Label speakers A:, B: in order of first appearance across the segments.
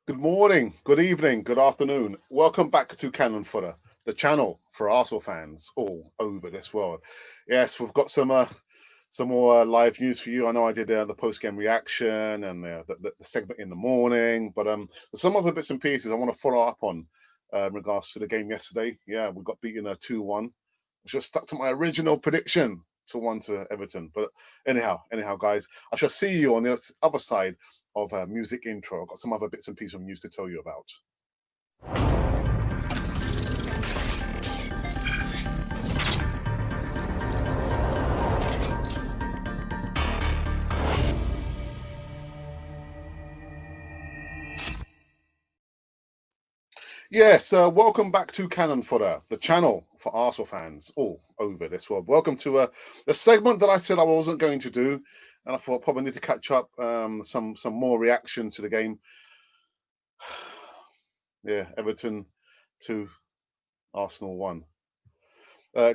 A: Good morning, good evening, good afternoon. Welcome back to Cannon Fodder, the channel for Arsenal fans all over this world. Yes, we've got some more live news for you. I know I did the post game reaction and the segment in the morning, but there's some other bits and pieces I want to follow up on in regards to the game yesterday. Yeah, we got beaten 2-1. I just stuck to my original prediction to 1 to Everton. But anyhow, guys, I shall see you on the other side of a music intro. I've got some other bits and pieces of news to tell you about. Yes, welcome back to Cannon Fodder, the channel for Arsenal fans all over this world. Welcome to the segment that I said I wasn't going to do, and I thought I probably need to catch up some more reaction to the game. Yeah, Everton 2, Arsenal 1.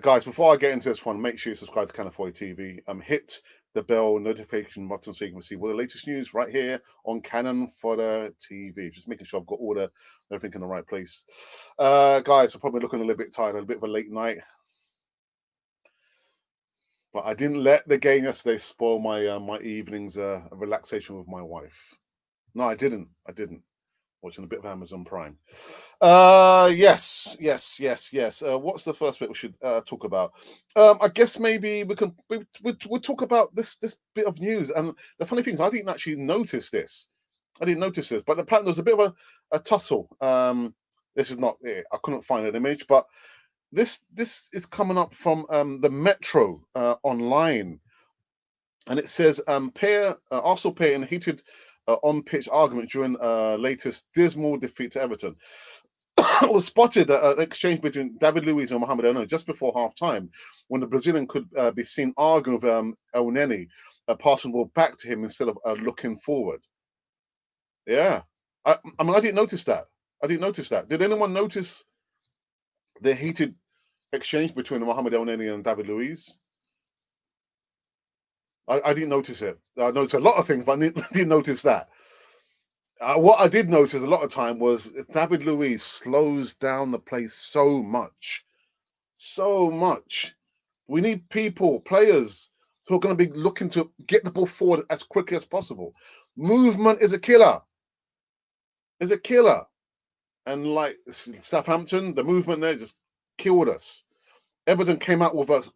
A: Guys, before I get into this one, make sure you subscribe to Canafoy TV. Hit the bell notification button so you can see all the latest news right here on Cannon Fodder TV. Just making sure I've got all the everything in the right place. Guys, I'm probably looking a little bit tired, a bit of a late night, but I didn't let the game yesterday spoil my evening's relaxation with my wife. No, I didn't. Watching a bit of Amazon Prime. Yes. What's the first bit we should talk about? I guess maybe we'll talk about this bit of news. And the funny thing is, I didn't actually notice this. But apparently there's a bit of a tussle. This is not it. I couldn't find an image, but this is coming up from the Metro online, and it says Arsenal pair in heated on-pitch argument during latest dismal defeat to Everton. Was spotted an exchange between David Luiz and Mohamed El just before half-time, when the Brazilian could be seen arguing with El Neni, passing the ball back to him instead of looking forward. Yeah. I mean, I didn't notice that. Did anyone notice the heated exchange between Mohamed El Neni and David Luiz? I didn't notice it. I noticed a lot of things, but I didn't notice that. What I did notice a lot of time was David Luiz slows down the play so much. So much. We need players who are going to be looking to get the ball forward as quickly as possible. Movement is a killer. And like Southampton, the movement there just killed us. Everton came out with us.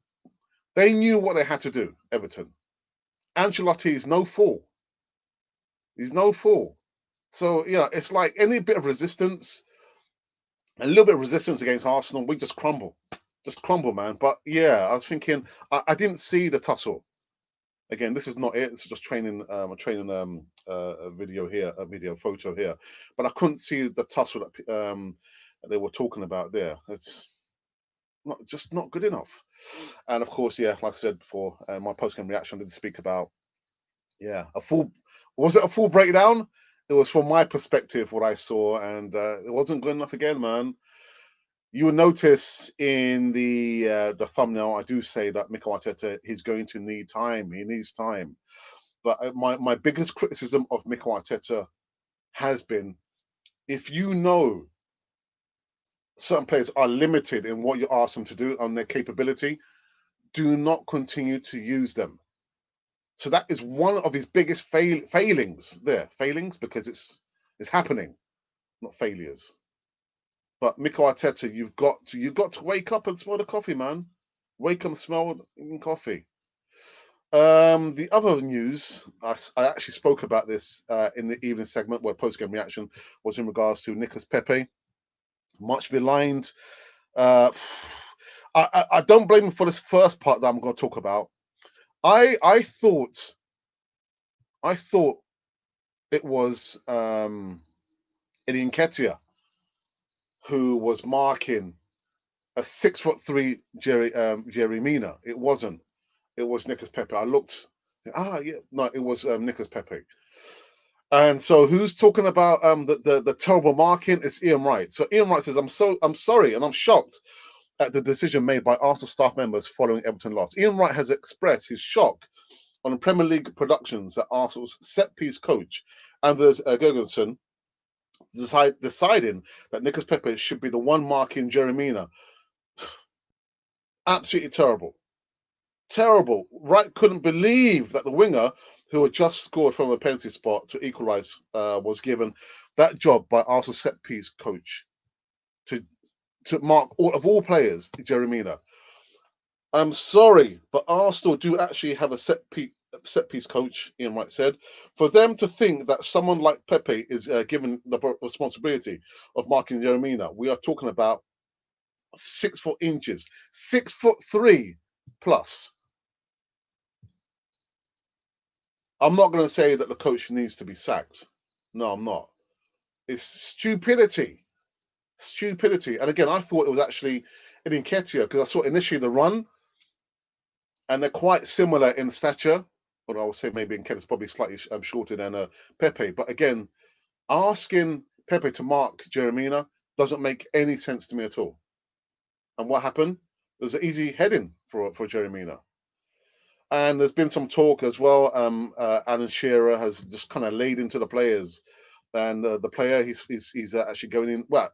A: They knew what they had to do, Everton. Ancelotti is no fool. He's no fool. So, it's like any bit of resistance, a little bit of resistance against Arsenal, we just crumble. Just crumble, man. But yeah, I was thinking, I didn't see the tussle. Again, this is not it. This is just a training a video here, a video photo here. But I couldn't see the tussle that they were talking about there. It's not good enough. And of course, yeah, like I said before, my post-game reaction did speak about, yeah, was it a full breakdown? It was from my perspective what I saw, and it wasn't good enough again, man. You will notice in the thumbnail, I do say that Mikel Arteta is going to need time. He needs time. But my biggest criticism of Mikel Arteta has been, if you know certain players are limited in what you ask them to do on their capability, do not continue to use them. So that is one of his biggest failings there. Failings because it's happening, not failures. But Mikel Arteta, you've got to wake up and smell the coffee, man. Wake up, smell coffee. The other news, I actually spoke about this in the evening segment where post-game reaction was in regards to Nicolas Pepe, much maligned. Uh, I don't blame him for this first part that I'm going to talk about. I thought it was Eddie Nketiah who was marking a 6'3" Jerry Mina. It wasn't. It was Nicolas Pepe. I looked. No, it was Nicolas Pepe. And so who's talking about the terrible marking? It's Ian Wright. So Ian Wright says, I'm sorry and I'm shocked at the decision made by Arsenal staff members following Everton loss. Ian Wright has expressed his shock on the Premier League productions that Arsenal's set-piece coach, Anders Gergensen, deciding that Nicolas Pepe should be the one marking Jeremina. Absolutely terrible. Terrible. Wright couldn't believe that the winger, who had just scored from the penalty spot to equalise, was given that job by Arsenal set piece coach to mark all players, Jeremina. I'm sorry, but Arsenal do actually have a set piece coach, Ian Wright said. For them to think that someone like Pepe is given the responsibility of marking Jeremina, we are talking about 6 foot inches, 6'3" plus. I'm not going to say that the coach needs to be sacked. No, I'm not. It's stupidity. Stupidity. And again, I thought it was actually an Nketiah because I saw initially the run, and they're quite similar in stature. But I would say maybe Nketiah's probably slightly shorter than Pepe. But again, asking Pepe to mark Jeremina doesn't make any sense to me at all. And what happened? It was an easy heading for Jeremina. And there's been some talk as well. Alan Shearer has just kind of laid into the players, and the player he's actually going in. Well,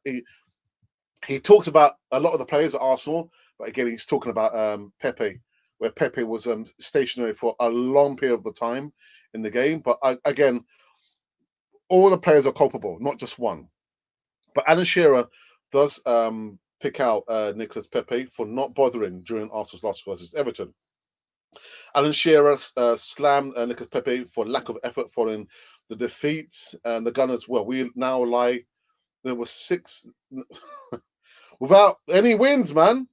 A: he talks about a lot of the players at Arsenal, but again he's talking about Pepe, where Pepe was stationary for a long period of the time in the game. But again, all the players are culpable, not just one. But Alan Shearer does pick out Nicolas Pepe for not bothering during Arsenal's loss versus Everton. Alan Shearer slammed Nicolas Pepe for lack of effort following the defeat. And the Gunners, well, we now lie. There were 6 without any wins, man.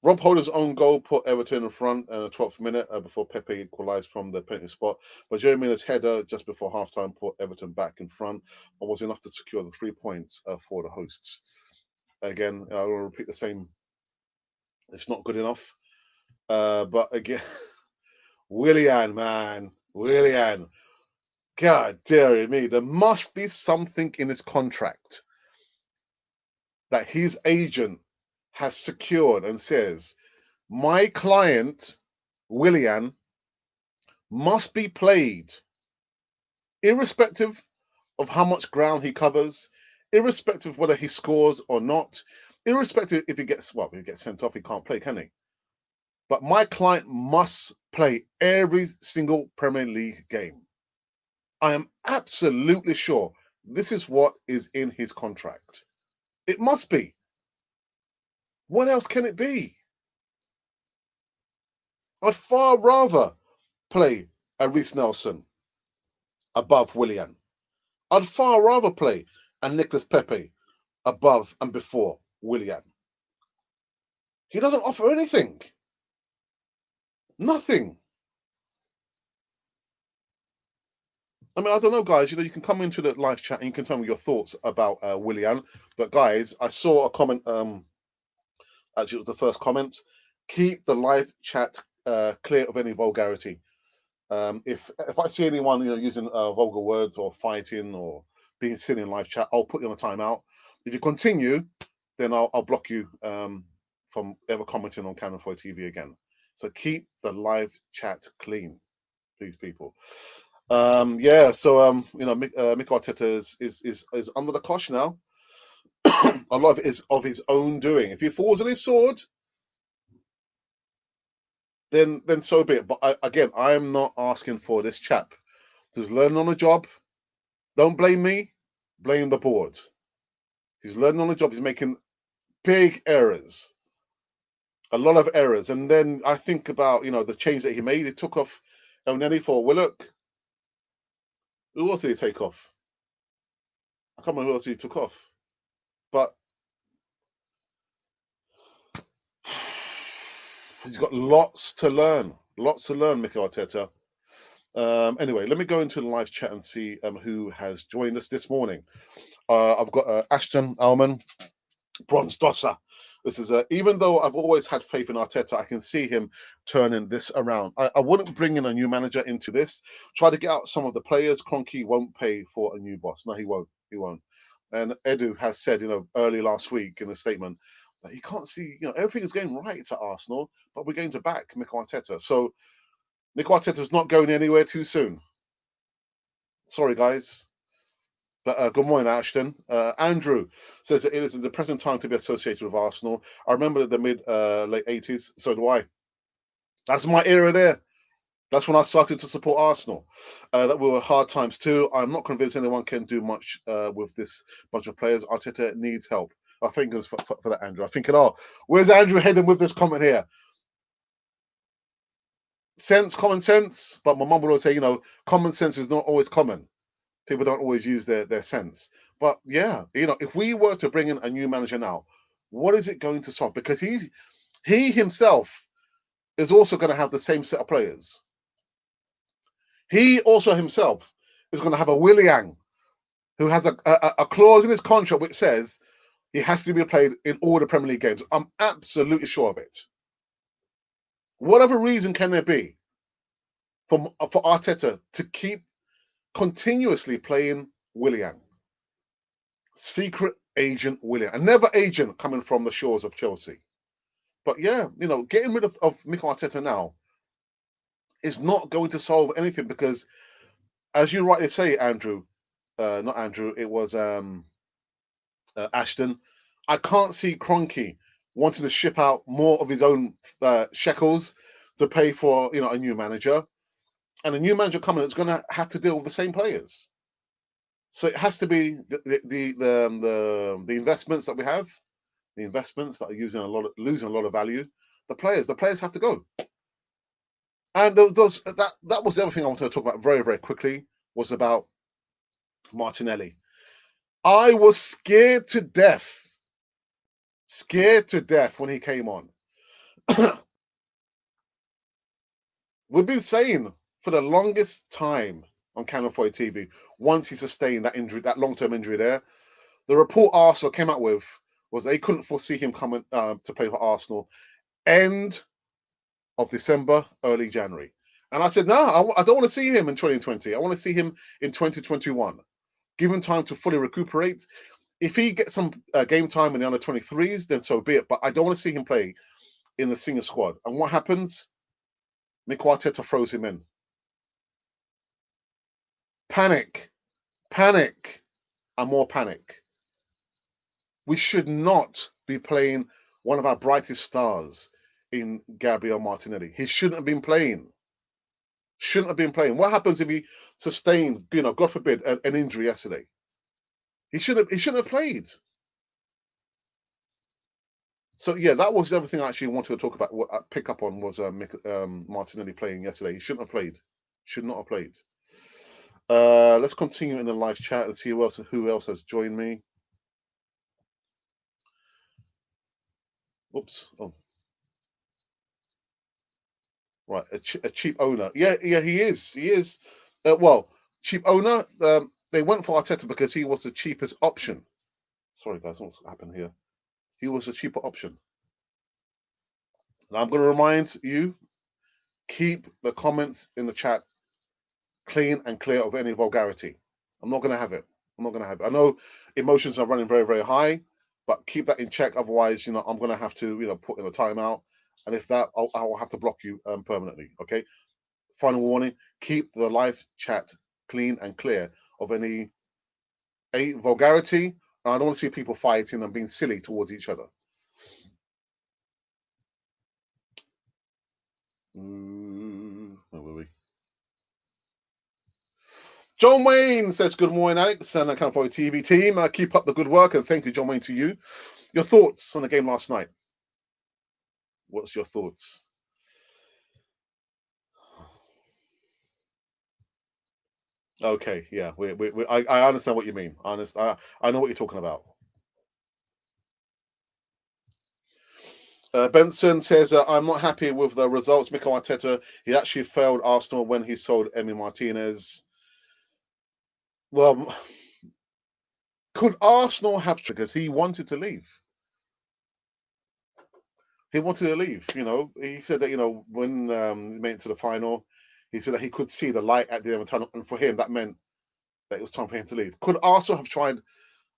A: Rob Holding's own goal put Everton in front in the 12th minute before Pepe equalised from the penalty spot. But Jeremy's header just before halftime put Everton back in front and was enough to secure the 3 points for the hosts. Again, I will repeat the same. It's not good enough. But again, Willian, man. Willian. God dear me. There must be something in his contract that his agent has secured and says, my client, Willian, must be played irrespective of how much ground he covers, irrespective of whether he scores or not, irrespective if he gets sent off, he can't play, can he? But my client must play every single Premier League game. I am absolutely sure this is what is in his contract. It must be. What else can it be? I'd far rather play a Reece Nelson above Willian. I'd far rather play a Nicolas Pepe above and before Willian. He doesn't offer anything. Nothing. I mean, I don't know, guys. You can come into the live chat and you can tell me your thoughts about Willian. But guys, I saw a comment. Actually, it was the first comment. Keep the live chat clear of any vulgarity. If I see anyone using vulgar words or fighting or being silly in live chat, I'll put you on a timeout. If you continue, then I'll block you from ever commenting on Cannon Foy TV again. So keep the live chat clean, please, people. Yeah. So Mikel Arteta is under the cosh now. A lot of it is of his own doing. If he falls on his sword, then so be it. But I am not asking for this chap who's learning on the job. Don't blame me, blame the board. He's learning on the job. He's making big errors, a lot of errors. And then I think about the change that he made. He took off El Neni for Willock. Who else did he take off? I can't remember who else he took off. But he's got lots to learn. Lots to learn, Mikel Arteta. Anyway, let me go into the live chat and see who has joined us this morning. I've got Ashton Alman, Bronze Dosser. This is even though I've always had faith in Arteta, I can see him turning this around. I wouldn't bring in a new manager into this. Try to get out some of the players. Kroenke won't pay for a new boss. No, he won't. He won't. And Edu has said, early last week in a statement that he can't see, everything is going right at Arsenal, but we're going to back Mikel Arteta. So Mikel Arteta's not going anywhere too soon. Sorry, guys. But good morning, Ashton. Andrew says that it is a depressing time to be associated with Arsenal. I remember the late 80s. So do I. That's my era there. That's when I started to support Arsenal. That were hard times too. I'm not convinced anyone can do much with this bunch of players. Arteta needs help. I think it was for that, Andrew. I think it all. Where's Andrew heading with this comment here? Common sense. But my mum would always say, common sense is not always common. People don't always use their sense. But yeah, if we were to bring in a new manager now, what is it going to solve? Because he himself is also going to have the same set of players. He also himself is going to have a Willian who has a clause in his contract which says he has to be played in all the Premier League games. I'm absolutely sure of it. What other reason can there be for Arteta to keep continuously playing Willian? Secret agent Willian. Another agent coming from the shores of Chelsea. But yeah, getting rid of Mikel Arteta now is not going to solve anything because, as you rightly say, Andrew, not Andrew, it was Ashton. I can't see Kroenke wanting to ship out more of his own shekels to pay for a new manager, and a new manager coming that's going to have to deal with the same players. So it has to be the investments that we have, the investments that are losing a lot of value. The players have to go. And that was the other thing I wanted to talk about very, very quickly was about Martinelli. I was scared to death when he came on. We've been saying for the longest time on Canal 4 TV, once he sustained that injury, that long-term injury there, the report Arsenal came out with was they couldn't foresee him coming to play for Arsenal end of December, early January. And I said, no, I don't want to see him in 2020. I want to see him in 2021. Give him time to fully recuperate. If he gets some game time in the under 23s, then so be it. But I don't want to see him play in the senior squad. And what happens? Mikel Arteta throws him in. Panic, and more panic. We should not be playing one of our brightest stars in Gabriel Martinelli. He shouldn't have been playing. What happens if he sustained, God forbid, an injury yesterday? He shouldn't have played. So yeah, that was the other thing I actually wanted to talk about. What I pick up on was Martinelli playing yesterday. He shouldn't have played. Should not have played. Let's continue in the live chat and see who else has joined me. Oops. Oh. Right, a cheap owner. Yeah, he is. He is. Well, cheap owner. They went for Arteta because he was the cheapest option. Sorry, guys, what's happened here? He was a cheaper option. And I'm going to remind you, keep the comments in the chat clean and clear of any vulgarity. I'm not going to have it. I know emotions are running very, very high, but keep that in check. Otherwise, I'm going to have to, put in a timeout. And if that, I'll have to block you permanently. Okay. Final warning: keep the live chat clean and clear of any vulgarity. And I don't want to see people fighting and being silly towards each other. Where were we? John Wayne says, good morning, Alex, and I Canal 4 TV team. Keep up the good work, and thank you, John Wayne, to you. Your thoughts on the game last night? What's your thoughts? Okay, yeah, I understand what you mean. I know what you're talking about. Benson says, I'm not happy with the results. Mikel Arteta, he actually failed Arsenal when he sold Emi Martinez. Well, could Arsenal have triggers? He wanted to leave. He wanted to leave. He said that when he made it to the final, he said that he could see the light at the end of the tunnel, and for him that meant that it was time for him to leave. Could Arsenal have tried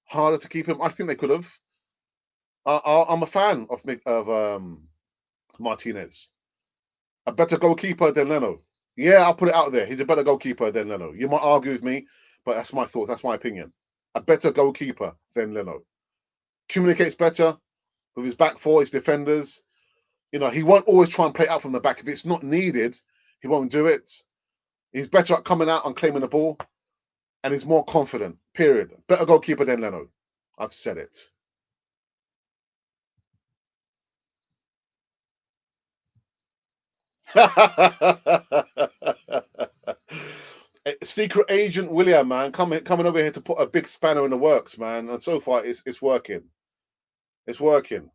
A: harder to keep him? I think they could have. I'm a fan of Martinez. A better goalkeeper than Leno. Yeah, I'll put it out there. He's a better goalkeeper than Leno. You might argue with me, but that's my thoughts. That's my opinion. a better goalkeeper than Leno. Communicates better with his back four, his defenders. He won't always try and play out from the back. If it's not needed, he won't do it. He's better at coming out and claiming the ball, and he's more confident, period. Better goalkeeper than Leno. I've said it. Secret agent William, man, coming over here to put a big spanner in the works, man. And so far, it's working. It's working.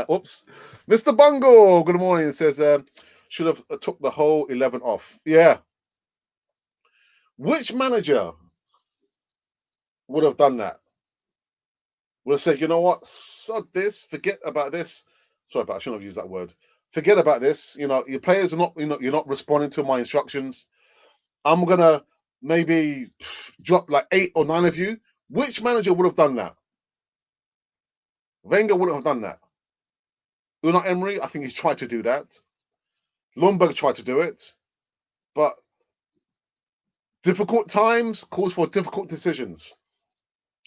A: Oops. Mr. Bungle, good morning. It says, should have took the whole 11 off. Yeah. Which manager would have done that? Would have said, you know what? Sod this. Forget about this. Sorry, but I shouldn't have used that word. Forget about this. Your players are not, you're not responding to my instructions. I'm going to maybe drop like 8 or 9 of you. Which manager would have done that? Wenger wouldn't have done that. Unai Emery, I think he's tried to do that. Lundberg tried to do it. But difficult times calls for difficult decisions,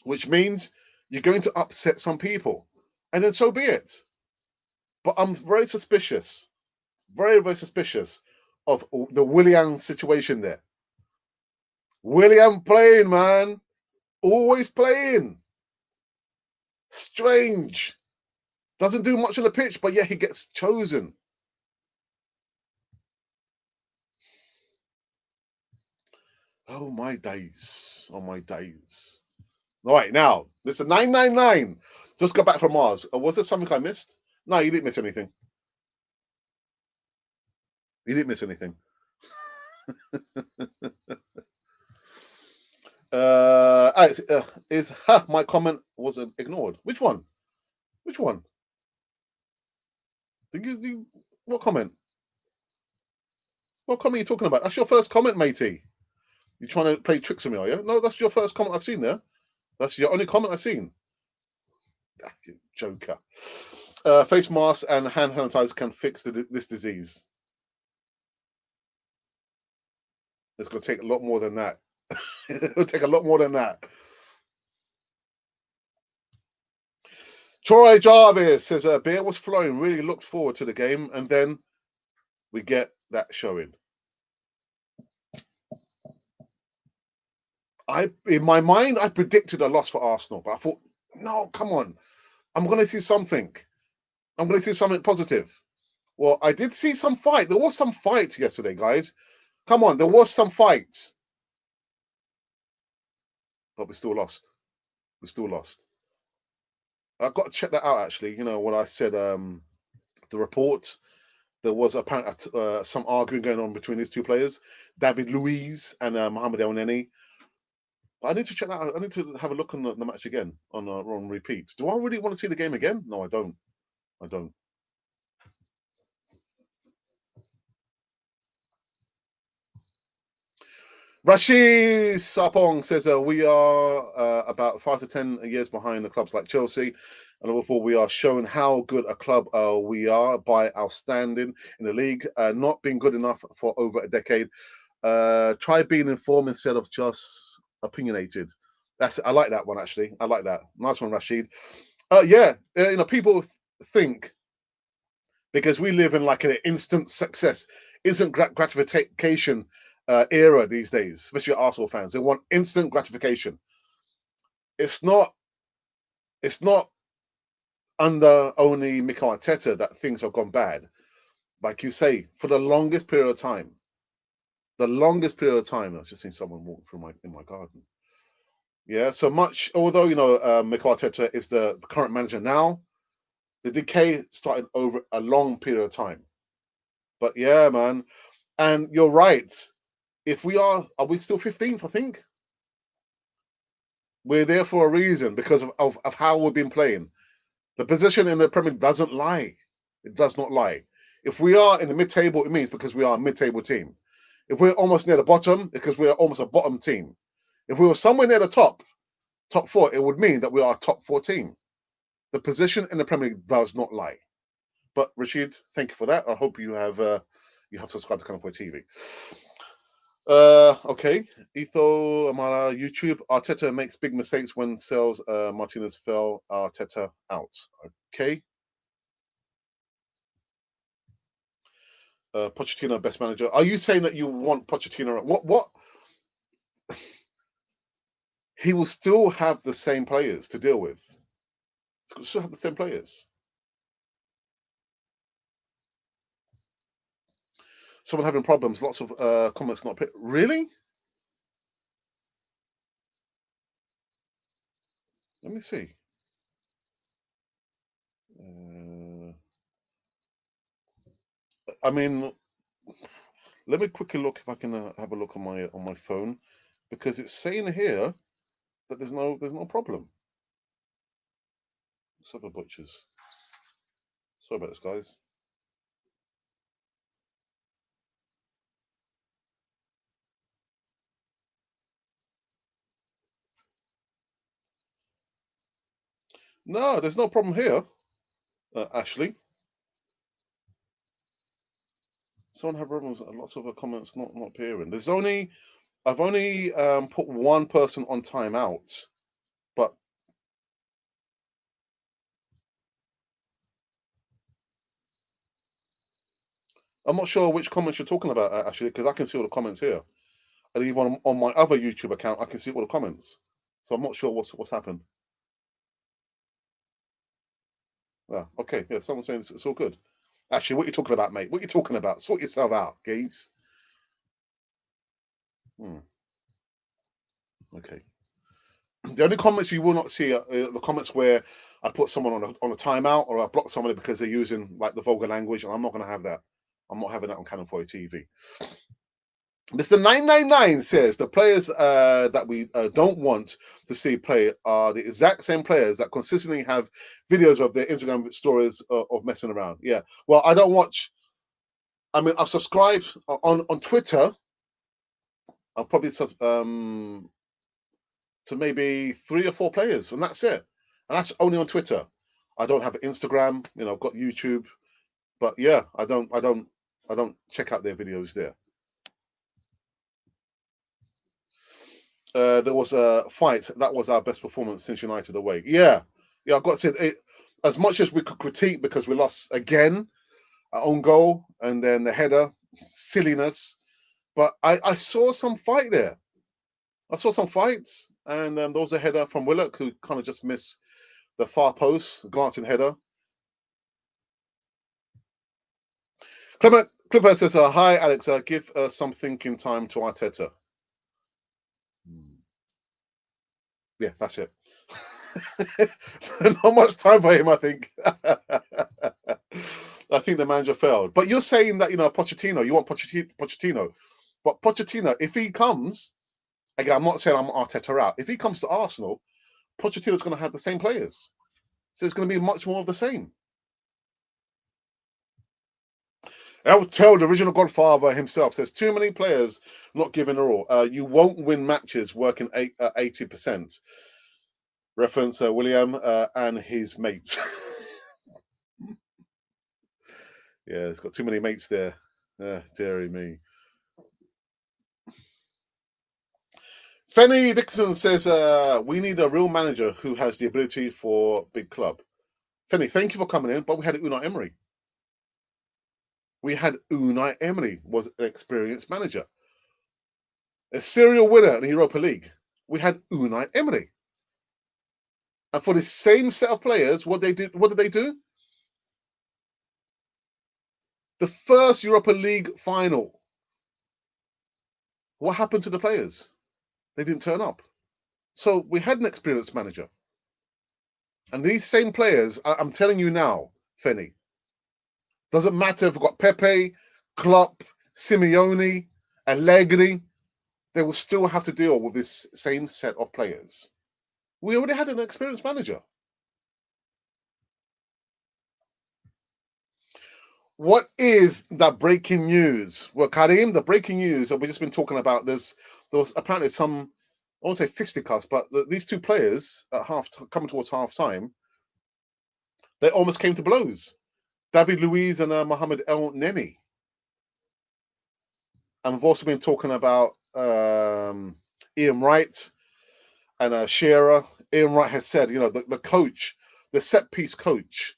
A: which means you're going to upset some people. And then so be it. But I'm very suspicious, very, very suspicious of the Willian situation there. Willian playing, man. Always playing. Strange. Doesn't do much on the pitch, but yeah, he gets chosen. Oh, my days. Oh, my days. All right, now, listen, 999. Just got back from Mars. Was there something I missed? No, you didn't miss anything. You didn't miss anything. My comment was ignored. Which one? Which one? What comment? What comment are you talking about? That's your first comment, matey. You trying to play tricks on me, are you? No, that's your first comment I've seen there. That's your only comment I've seen. You joker. Face masks and hand sanitizer can fix this disease. It's going to take a lot more than that. It'll take a lot more than that. Troy Jarvis says, beer was flowing, really looked forward to the game, and then we get that showing. In my mind, I predicted a loss for Arsenal, but I thought, no, come on. I'm going to see something. I'm going to see something positive. Well, I did see some fight. There was some fight yesterday, guys. Come on, there was some fight. But we still lost. We still lost. I've got to check that out, actually. When I said the report, there was apparently some arguing going on between these two players, David Luiz and Mohamed El Neni. I need to check that out. I need to have a look on the match again on repeat. Do I really want to see the game again? No, I don't. I don't. Rashid Sapong says we are about 5 to 10 years behind the clubs like Chelsea and Liverpool. We are showing how good a club we are by our standing in the league, not being good enough for over a decade. Try being informed instead of just opinionated. I like that one, actually. I like that. Nice one, Rashid. People think because we live in like an instant success, instant gratification era these days, especially Arsenal fans. They want instant gratification. It's not under only Mikel Arteta that things have gone bad. Like you say, for the longest period of time. I've just seen someone walk through in my garden. Yeah, so much, although, Mikel Arteta is the current manager now, the decay started over a long period of time. But yeah, man. And you're right. If are we still 15th, I think? We're there for a reason because of how we've been playing. The position in the Premier League doesn't lie. It does not lie. If we are in the mid-table, it means because we are a mid-table team. If we're almost near the bottom, it's because we're almost a bottom team. If we were somewhere near the top 4, it would mean that we are a top 4 team. The position in the Premier League does not lie. But Rashid, thank you for that. I hope you have subscribed to Canal TV. Okay. Etho Amala, YouTube. Arteta makes big mistakes when sells Martinez fell Arteta out. Okay. Pochettino, best manager. Are you saying that you want Pochettino? What? He will still have the same players to deal with. He'll still have the same players. Someone having problems. Lots of comments not. Really? Let me see. I mean, let me quickly look if I can have a look on my phone, because it's saying here that there's no problem. Suffer butchers. Sorry about this, guys. No, there's no problem here, Ashley. Someone have problems. Lots of comments not appearing. I've only put one person on timeout, but I'm not sure which comments you're talking about, actually, because I can see all the comments here, and even on my other YouTube account, I can see all the comments. So I'm not sure what's happened. Yeah, okay, yeah. Someone's saying it's all good. Actually, what are you talking about, mate? What are you talking about? Sort yourself out, geez. Okay. The only comments you will not see are the comments where I put someone on a timeout, or I block somebody because they're using like the vulgar language, and I'm not going to have that. I'm not having that on Canon 4 TV. Mr. 999 says the players that we don't want to see play are the exact same players that consistently have videos of their Instagram stories of messing around. Yeah. Well, I don't watch. I mean, I've subscribed on Twitter. I'll probably to maybe 3 or 4 players, and that's it. And that's only on Twitter. I don't have Instagram. I've got YouTube, but yeah, I don't check out their videos there. There was a fight that was our best performance since United away. Yeah, I've got to say it. As much as we could critique because we lost again, our own goal, and then the header, silliness. But I saw some fight there. I saw some fights, and there was a header from Willock who kind of just missed the far post, glancing header. Clifford says, "Hi, Alex. Give some thinking time to Arteta." Yeah, that's it. Not much time for him, I think. I think the manager failed. But you're saying that Pochettino. You want Pochettino, but Pochettino, if he comes again, I'm not saying I'm Arteta out. If he comes to Arsenal, Pochettino's going to have the same players, so it's going to be much more of the same. I would tell the original Godfather himself. There's too many players not giving their all. You won't win matches working 80%. Reference William and his mates. Yeah, it's got too many mates there. Dearie me. Fenny Dixon says, we need a real manager who has the ability for big club. Fenny, thank you for coming in, but we had Unai Emery. Unai Emery was an experienced manager. A serial winner in the Europa League. We had Unai Emery. And for the same set of players, what did they do? The first Europa League final. What happened to the players? They didn't turn up. So we had an experienced manager. And these same players, I'm telling you now, Fenny, doesn't matter if we've got Pepe, Klopp, Simeone, Allegri, they will still have to deal with this same set of players. We already had an experienced manager. What is the breaking news? Well, Karim, the breaking news that we've just been talking about, there was apparently some, I won't say fisticuffs, but these two players at coming towards half time, they almost came to blows. David Luiz and Mohamed El Neni. And we've also been talking about Ian Wright and Shearer. Ian Wright has said, the coach, the set piece coach,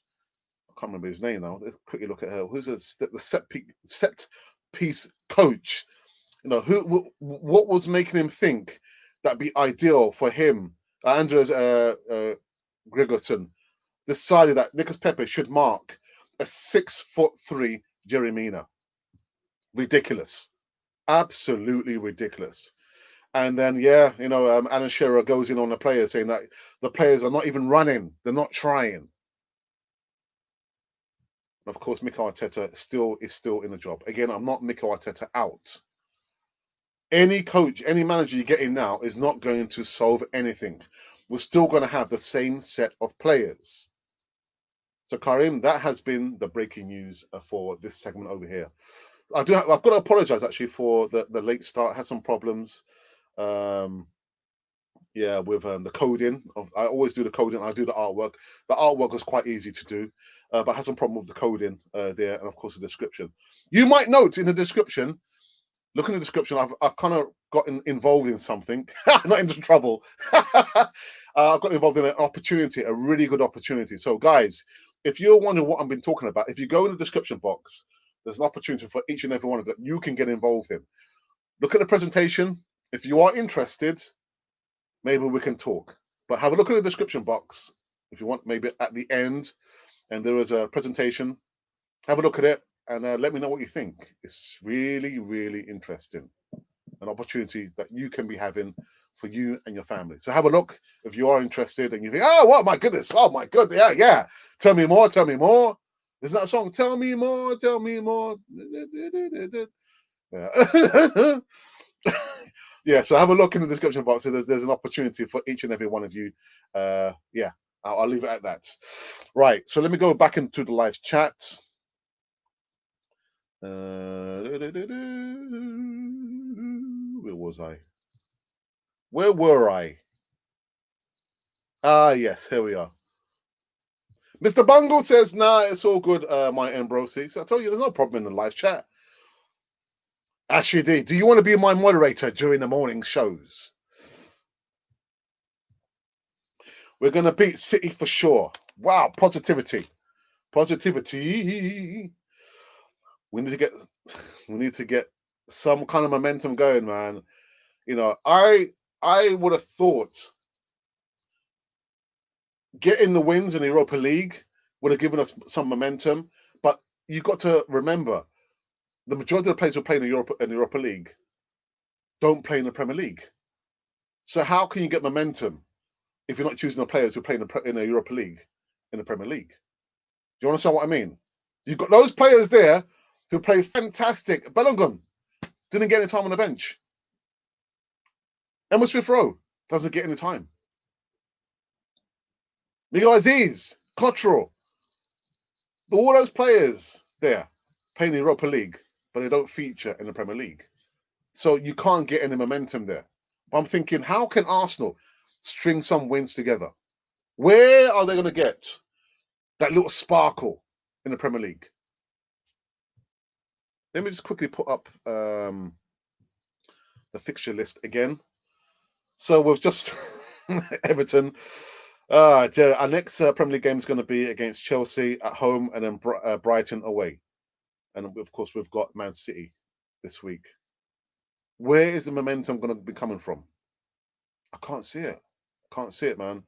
A: I can't remember his name now. Let's quickly look at her. Who's the set piece coach? What was making him think that'd be ideal for him? Andres Gregerson decided that Nicolas Pepe should mark a 6'3" Yerry Mina. Ridiculous. Absolutely ridiculous. And then, Alan Shearer goes in on the players saying that the players are not even running. They're not trying. Of course, Mikel Arteta is still in the job. Again, I'm not Mikel Arteta out. Any coach, any manager you get in now is not going to solve anything. We're still going to have the same set of players. So, Karim, that has been the breaking news for this segment over here. I've got to apologise actually for the late start. I had some problems. With the coding. I always do the coding. I do the artwork. The artwork was quite easy to do, but I had some problem with the coding there, and of course the description. You might note in the description. Look in the description. I've kind of gotten involved in something. Not into trouble. I've got involved in an opportunity, a really good opportunity. So, guys, if you're wondering what I've been talking about, if you go in the description box, there's an opportunity for each and every one of that you can get involved in. Look at the presentation. If you are interested, maybe we can talk. But have a look at the description box if you want, maybe at the end, and there is a presentation. Have a look at it and let me know what you think. It's really, really interesting. An opportunity that you can be having for you and your family. So have a look if you are interested and you think, oh my goodness, yeah. Tell me more. Isn't that a song? Tell me more. Yeah. Yeah, so have a look in the description box. There's an opportunity for each and every one of you. I'll leave it at that. Right, so let me go back into the live chat. Where was I? Where were I? Yes, here we are. Mr. Bungle says, nah, it's all good, my Ambrosi. So I told you there's no problem in the live chat. Ashley D, do you want to be my moderator during the morning shows? We're going to beat City for sure. Wow, positivity. We need to get some kind of momentum going, man. I would have thought getting the wins in the Europa League would have given us some momentum, but you've got to remember the majority of the players who play in the Europa League don't play in the Premier League. So how can you get momentum if you're not choosing the players who play in the Europa League in the Premier League? Do you understand what I mean? You've got those players there who play fantastic. Bellingham didn't get any time on the bench. Emma Smith-Rowe doesn't get any time. Miguel Aziz, Cottrell, all those players there play in the Europa League, but they don't feature in the Premier League. So you can't get any momentum there. But I'm thinking, how can Arsenal string some wins together? Where are they going to get that little sparkle in the Premier League? Let me just quickly put up the fixture list again. So we've just Everton. Our next Premier League game is going to be against Chelsea at home and then Brighton away. And of course, we've got Man City this week. Where is the momentum going to be coming from? I can't see it. Man.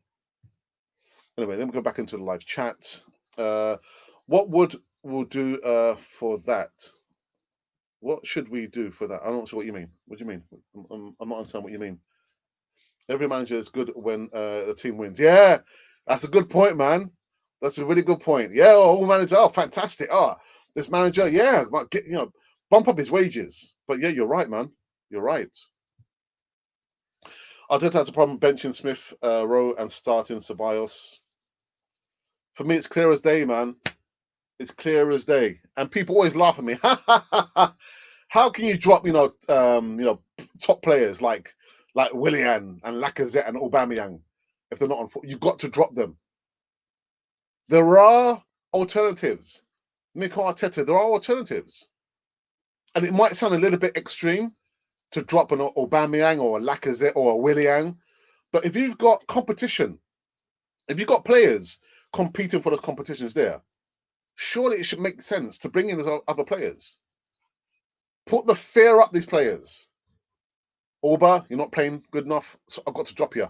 A: Anyway, let me go back into the live chat. What we'll do for that? What should we do for that? I'm not sure what you mean. What do you mean? I'm not understanding what you mean. Every manager is good when the team wins. Yeah, that's a good point, man. That's a really good point. Yeah, all managers are fantastic. This manager, yeah, might get, bump up his wages. But yeah, you're right, man. You're right. Arteta has a problem benching Smith Rowe and starting Ceballos. For me, it's clear as day, man. It's clear as day. And people always laugh at me. How can you drop, top players like Willian and Lacazette and Aubameyang if they're not on foot? You've got to drop them. There are alternatives. Mikel Arteta, there are alternatives. And it might sound a little bit extreme to drop an Aubameyang or a Lacazette or a Willian, but if you've got competition, if you've got players competing for those competitions there, surely it should make sense to bring in those other players. Put the fear up these players. Auba, you're not playing good enough, so I've got to drop you.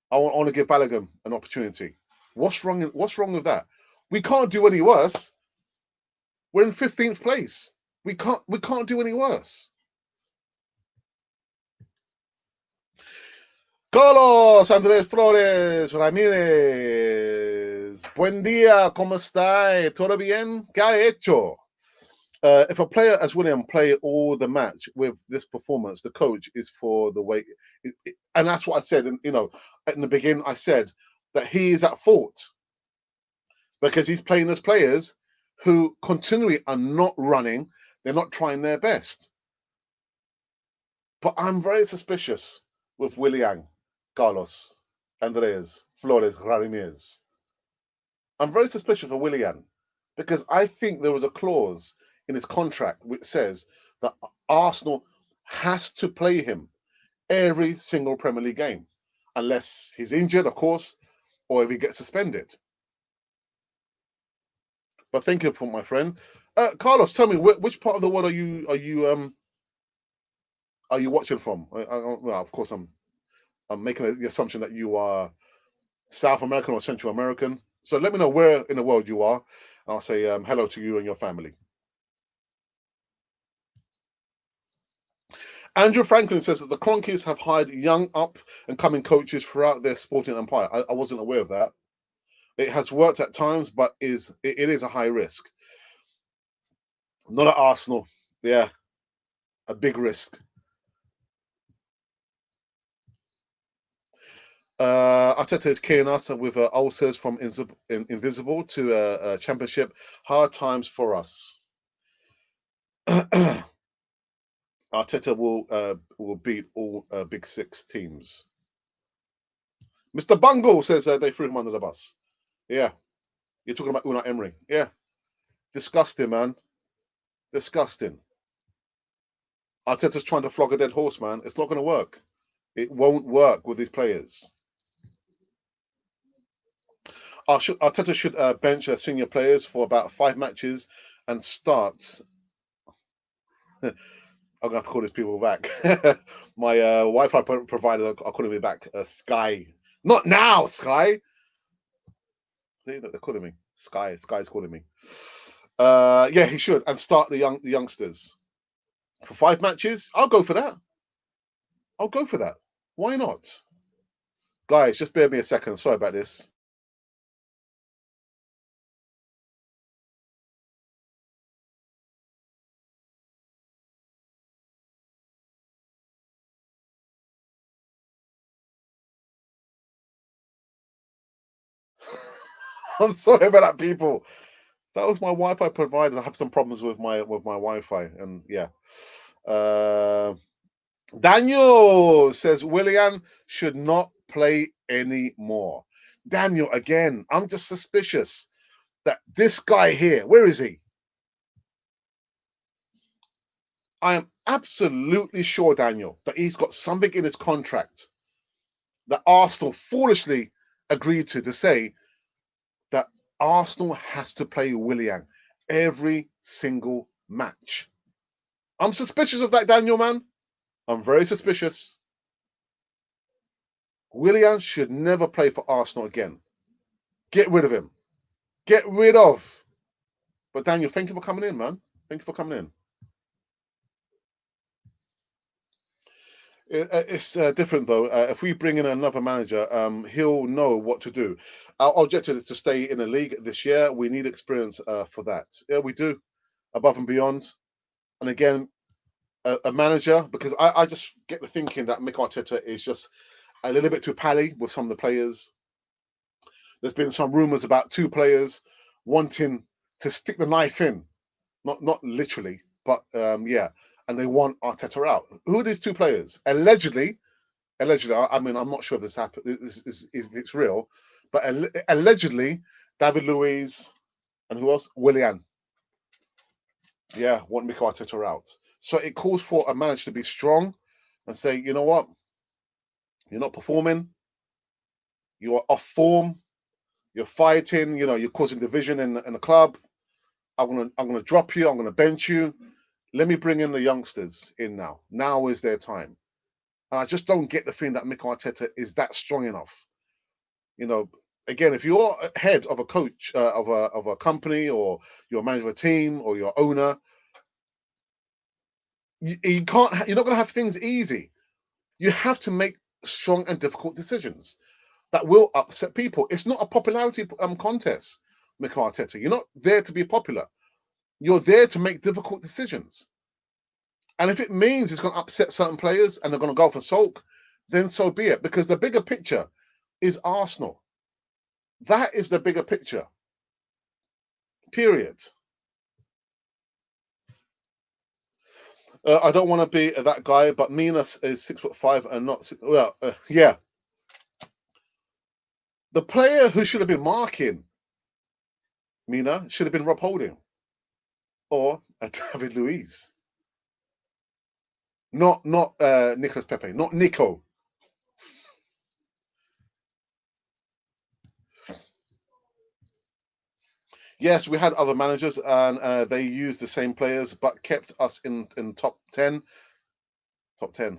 A: I want to give Balogun an opportunity. What's wrong with that? We can't do any worse. We're in 15th place. We can't do any worse. Carlos Andrés Flores Ramírez. Buen día, ¿cómo está? ¿Todo bien? ¿Qué ha hecho? If a player as William play all the match with this performance, the coach is for the way, and that's what I said. And in the beginning, I said that he is at fault because he's playing as players who continually are not running. They're not trying their best. But I'm very suspicious with Willian, Carlos, Andres, Flores, Ramirez. I'm very suspicious of Willian because I think there was a clause in his contract which says that Arsenal has to play him every single Premier League game, unless he's injured, of course, or if he gets suspended. But thank you for my friend, Carlos. Tell me, which part of the world are you watching from? Well, of course, I'm making the assumption that you are South American or Central American. So let me know where in the world you are, and I'll say hello to you and your family. Andrew Franklin says that the Cronkies have hired young up-and-coming coaches throughout their sporting empire. I wasn't aware of that. It has worked at times, but it is a high risk. Not at Arsenal. Yeah, a big risk. Arteta is keying us with ulcers from Invisible to Championship. Hard times for us. Arteta will beat all Big Six teams. Mr. Bungle says they threw him under the bus. Yeah, you're talking about Unai Emery. Yeah, disgusting, man. Disgusting. Arteta's trying to flog a dead horse, man. It's not going to work. It won't work with these players. Arteta should bench senior players for about 5 matches and start. I'm going to have to call these people back. My Wi-Fi provider are calling me back. Sky. Not now, Sky. They're calling me. Sky's calling me. Yeah, he should. And start the youngsters. For 5 matches, I'll go for that. I'll go for that. Why not? Guys, just bear me a second. Sorry about this. I'm sorry about that, people. That was my Wi-Fi provider. I have some problems with my Wi-Fi, and yeah. Daniel says Willian should not play anymore. Daniel, again, I'm just suspicious that this guy here, where is he? I am absolutely sure, Daniel, that he's got something in his contract that Arsenal foolishly agreed to say that Arsenal has to play Willian every single match. I'm suspicious of that, Daniel, man. I'm very suspicious. Willian should never play for Arsenal again. Get rid of him. Get rid of. But Daniel, thank you for coming in, man. Thank you for coming in. It's different though. If we bring in another manager, he'll know what to do. Our objective is to stay in the league this year. We need experience for that. Yeah, we do, above and beyond. And again, a manager, because I just get the thinking that Mikel Arteta is just a little bit too pally with some of the players. There's been some rumours about 2 players wanting to stick the knife in, not literally, but yeah, and they want Arteta out. Who are these 2 players? Allegedly. I mean, I'm not sure if this happened, if it's real, but allegedly, David Luiz and who else? Willian. Yeah, want Mikel Arteta out. So it calls for a manager to be strong and say, you know what, you're not performing, you're off form, you're fighting, you're causing division in the club. I'm gonna drop you. I'm gonna bench you. Let me bring in the youngsters in now. Now is their time. And I just don't get the feeling that Mikel Arteta is that strong enough. You know, again, if you're head of a coach of a company, or you're manager of a team, or your owner, you can't. You're not going to have things easy. You have to make strong and difficult decisions that will upset people. It's not a popularity contest, Mikel Arteta. You're not there to be popular. You're there to make difficult decisions. And if it means it's going to upset certain players and they're going to go for sulk, then so be it. Because the bigger picture is Arsenal. That is the bigger picture. Period. I don't want to be that guy, but Mina is 6'5" and not yeah. The player who should have been marking Mina should have been Rob Holding or David Luiz, not Nicolas Pepe, not Nico. Yes, we had other managers and they used the same players, but kept us in top 10. Top 10.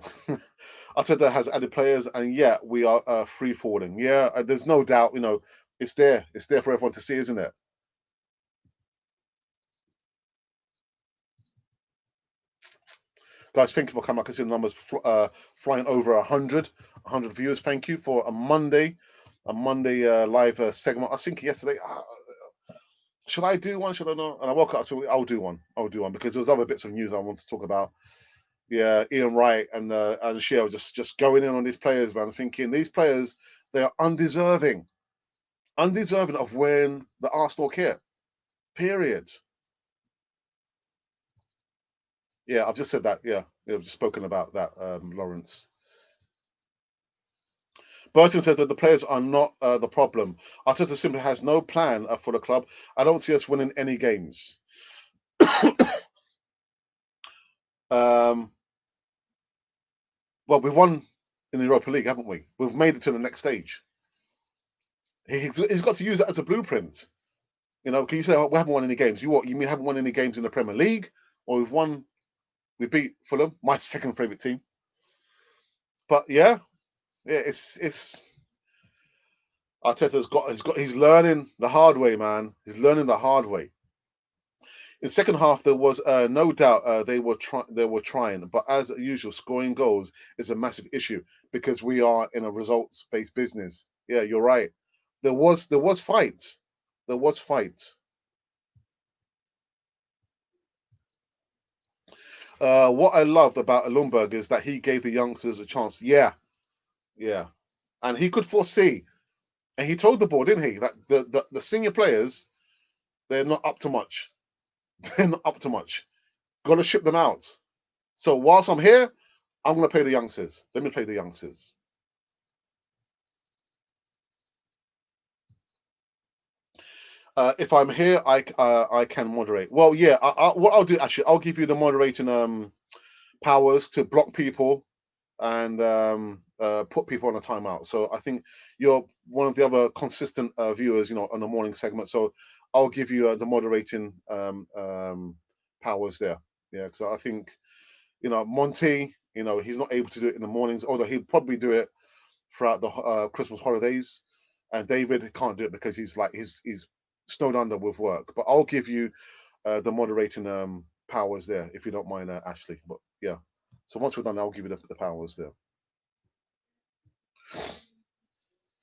A: Arteta has added players, and yeah, we are free falling. Yeah, there's no doubt. It's there. It's there for everyone to see, isn't it? Guys, thank you for coming. I can see the numbers flying over 100 viewers. Thank you for a Monday live segment. I was thinking yesterday, should I do one? Should I not? And I woke up, so I'll do one. I'll do one because there was other bits of news I want to talk about. Yeah, Ian Wright and Sheo just going in on these players, man. Thinking these players, they are undeserving of wearing the Arsenal kit. Period. Yeah, I've just said that. Yeah, I've just spoken about that, Lawrence. Burton says that the players are not the problem. Arteta simply has no plan for the club. I don't see us winning any games. um, well, we've won in the Europa League, haven't we? We've made it to the next stage. He's got to use that as a blueprint. Can you say, we haven't won any games? You mean haven't won any games in the Premier League? Or we beat Fulham, my second favourite team. But yeah, it's he's learning the hard way, man. He's learning the hard way. In second half, there was no doubt they were trying, but as usual, scoring goals is a massive issue because we are in a results-based business. Yeah, you're right. There was fights. There was fights. What I loved about Lundberg is that he gave the youngsters a chance. Yeah, yeah, and he could foresee, and he told the board, didn't he, that the senior players, they're not up to much. They're not up to much. Got to ship them out. So whilst I'm here, I'm going to play the youngsters. Let me play the youngsters. If I'm here, I can moderate. Well, yeah. What I'll do actually, I'll give you the moderating powers to block people and put people on a timeout. So I think you're one of the other consistent viewers, on the morning segment. So I'll give you the moderating powers there. Yeah, because I think Monty, he's not able to do it in the mornings, although he'll probably do it throughout the Christmas holidays. And David can't do it because he's snowed under with work. But I'll give you the moderating powers there if you don't mind, Ashley. But yeah, so once we're done, I'll give you the powers there.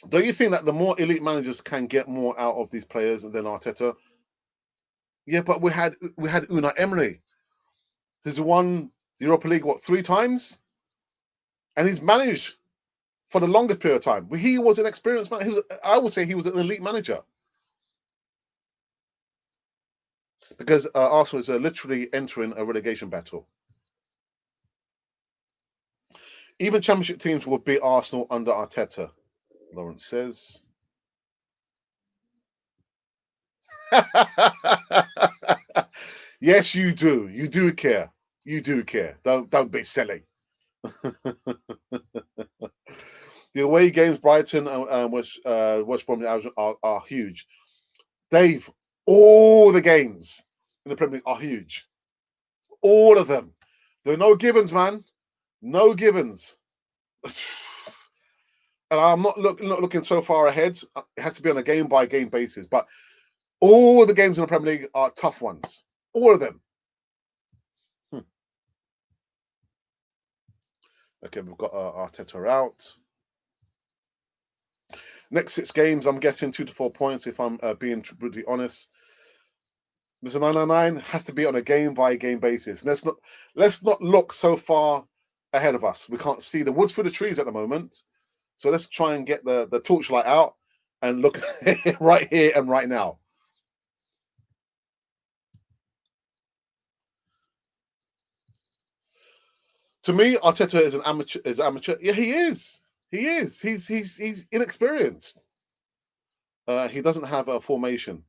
A: Don't you think that the more elite managers can get more out of these players than Arteta? Yeah, but we had Unai Emery, who's won the Europa League three times, and he's managed for the longest period of time. He was an experienced man. I would say he was an elite manager because Arsenal is literally entering a relegation battle. Even championship teams will beat Arsenal under Arteta, Lawrence says. Yes, you do. You do care. You do care. Don't be silly. The away games, Brighton and West Bromwich are huge. Dave, all the games in the Premier League are huge. All of them. There are no givens, man. No givens. And I'm not looking so far ahead. It has to be on a game by game basis. But all the games in the Premier League are tough ones. All of them. Okay, we've got Arteta out. Next 6 games, I'm guessing 2 to 4 points. If I'm being brutally honest, Mr. 999 has to be on a game by game basis. Let's not look so far ahead of us. We can't see the woods through the trees at the moment. So let's try and get the torchlight out and look right here and right now. To me, Arteta is an amateur. Yeah, he is. He is. He's inexperienced. He doesn't have a formation.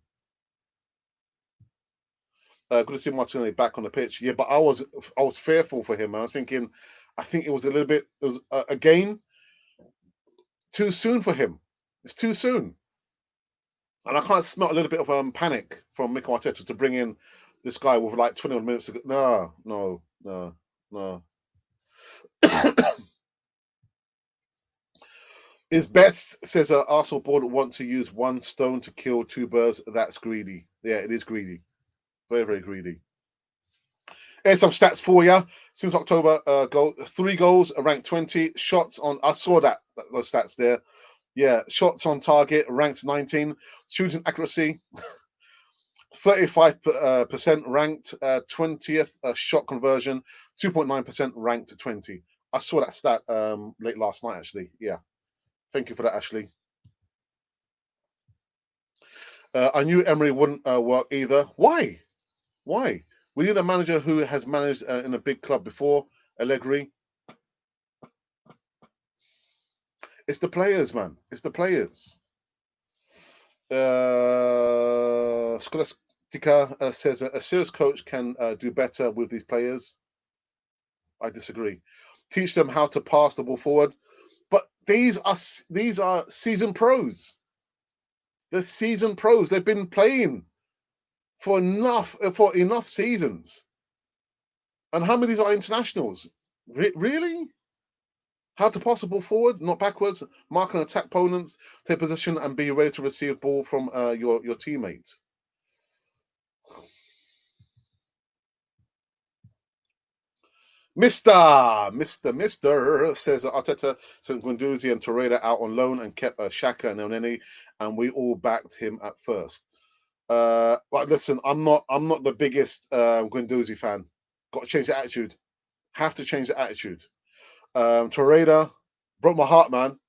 A: Good to see Martinelli back on the pitch. Yeah, but I was fearful for him. I was thinking, I think it was a little bit. It was again too soon for him. It's too soon, and I can't smell a little bit of panic from Mikel Arteta to bring in this guy with like 21 minutes to go. No. Is best says Arsenal board want to use one stone to kill 2 birds. That's greedy. Yeah, it is greedy. Very, very greedy. Here's some stats for you. Since October, 3 goals, ranked 20. Shots on, I saw those stats there. Yeah, shots on target, ranked 19. Shooting accuracy, 35% ranked 20th. Shot conversion, 2.9% ranked 20. I saw that stat late last night, actually. Yeah. Thank you for that, Ashley. I knew Emery wouldn't work either. Why? Why? We need a manager who has managed in a big club before. Allegri. It's the players, man. It's the players. Scholastica says a serious coach can do better with these players. I disagree. Teach them how to pass the ball forward. But these are seasoned pros. They're seasoned pros. They've been playing for enough seasons. And how many of these are internationals? Really? How to pass the ball forward, not backwards, mark and attack opponents, take position, and be ready to receive ball from your teammates. Mister says Arteta sent Guendouzi and Torreira out on loan and kept Xhaka and Elneny, and we all backed him at first. But listen, I'm not the biggest Guendouzi fan. Got to change the attitude. Have to change the attitude. Torreira broke my heart, man.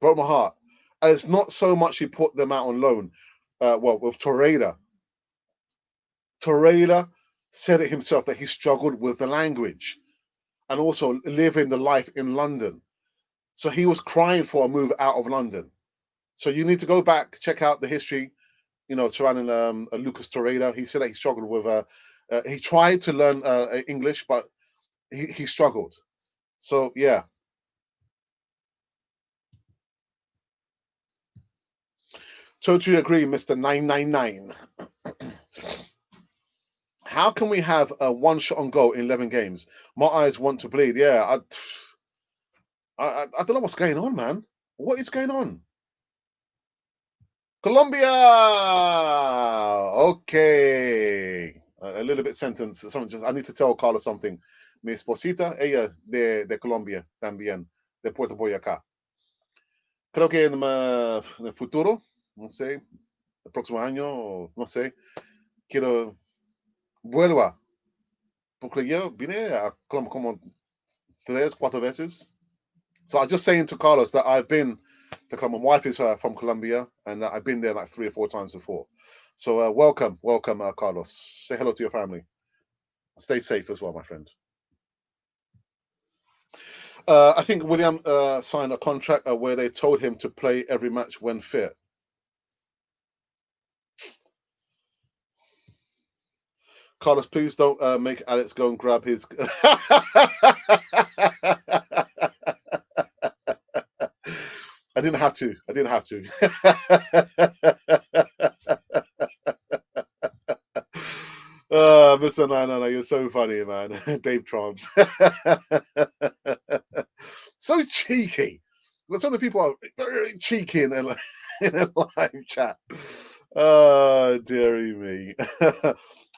A: Broke my heart. And it's not so much he put them out on loan. With Torreira. Torreira said it himself that he struggled with the language and also living the life in London. So he was crying for a move out of London. So you need to go back, check out the history, surrounding Lucas Torreira. He said that he struggled with. He tried to learn English, but he struggled. So yeah. Totally agree, Mr. 999. How can we have a 1 shot on goal in 11 games? My eyes want to bleed. Yeah, I don't know what's going on, man. What is going on? Colombia. Okay. A little bit sentence. I need to tell Carlos something. Mi esposita, ella de Colombia también, de Puerto Boyacá. Creo que en el futuro, no sé, el próximo año, no sé, quiero vuelva. Porque yo vine a Colombia como 3, 4 veces. So I'm just saying to Carlos that I've been to Colombia. My wife is from Colombia, and I've been there like 3 or 4 times before. So welcome, Carlos. Say hello to your family. Stay safe as well, my friend. I think William signed a contract where they told him to play every match when fit. Carlos, please don't make Alex go and grab his. I didn't have to. I didn't have to. Mr. No, you're so funny, man. Dave Trance. So cheeky. But some of the people are very cheeky in a live chat. Oh, dearie me.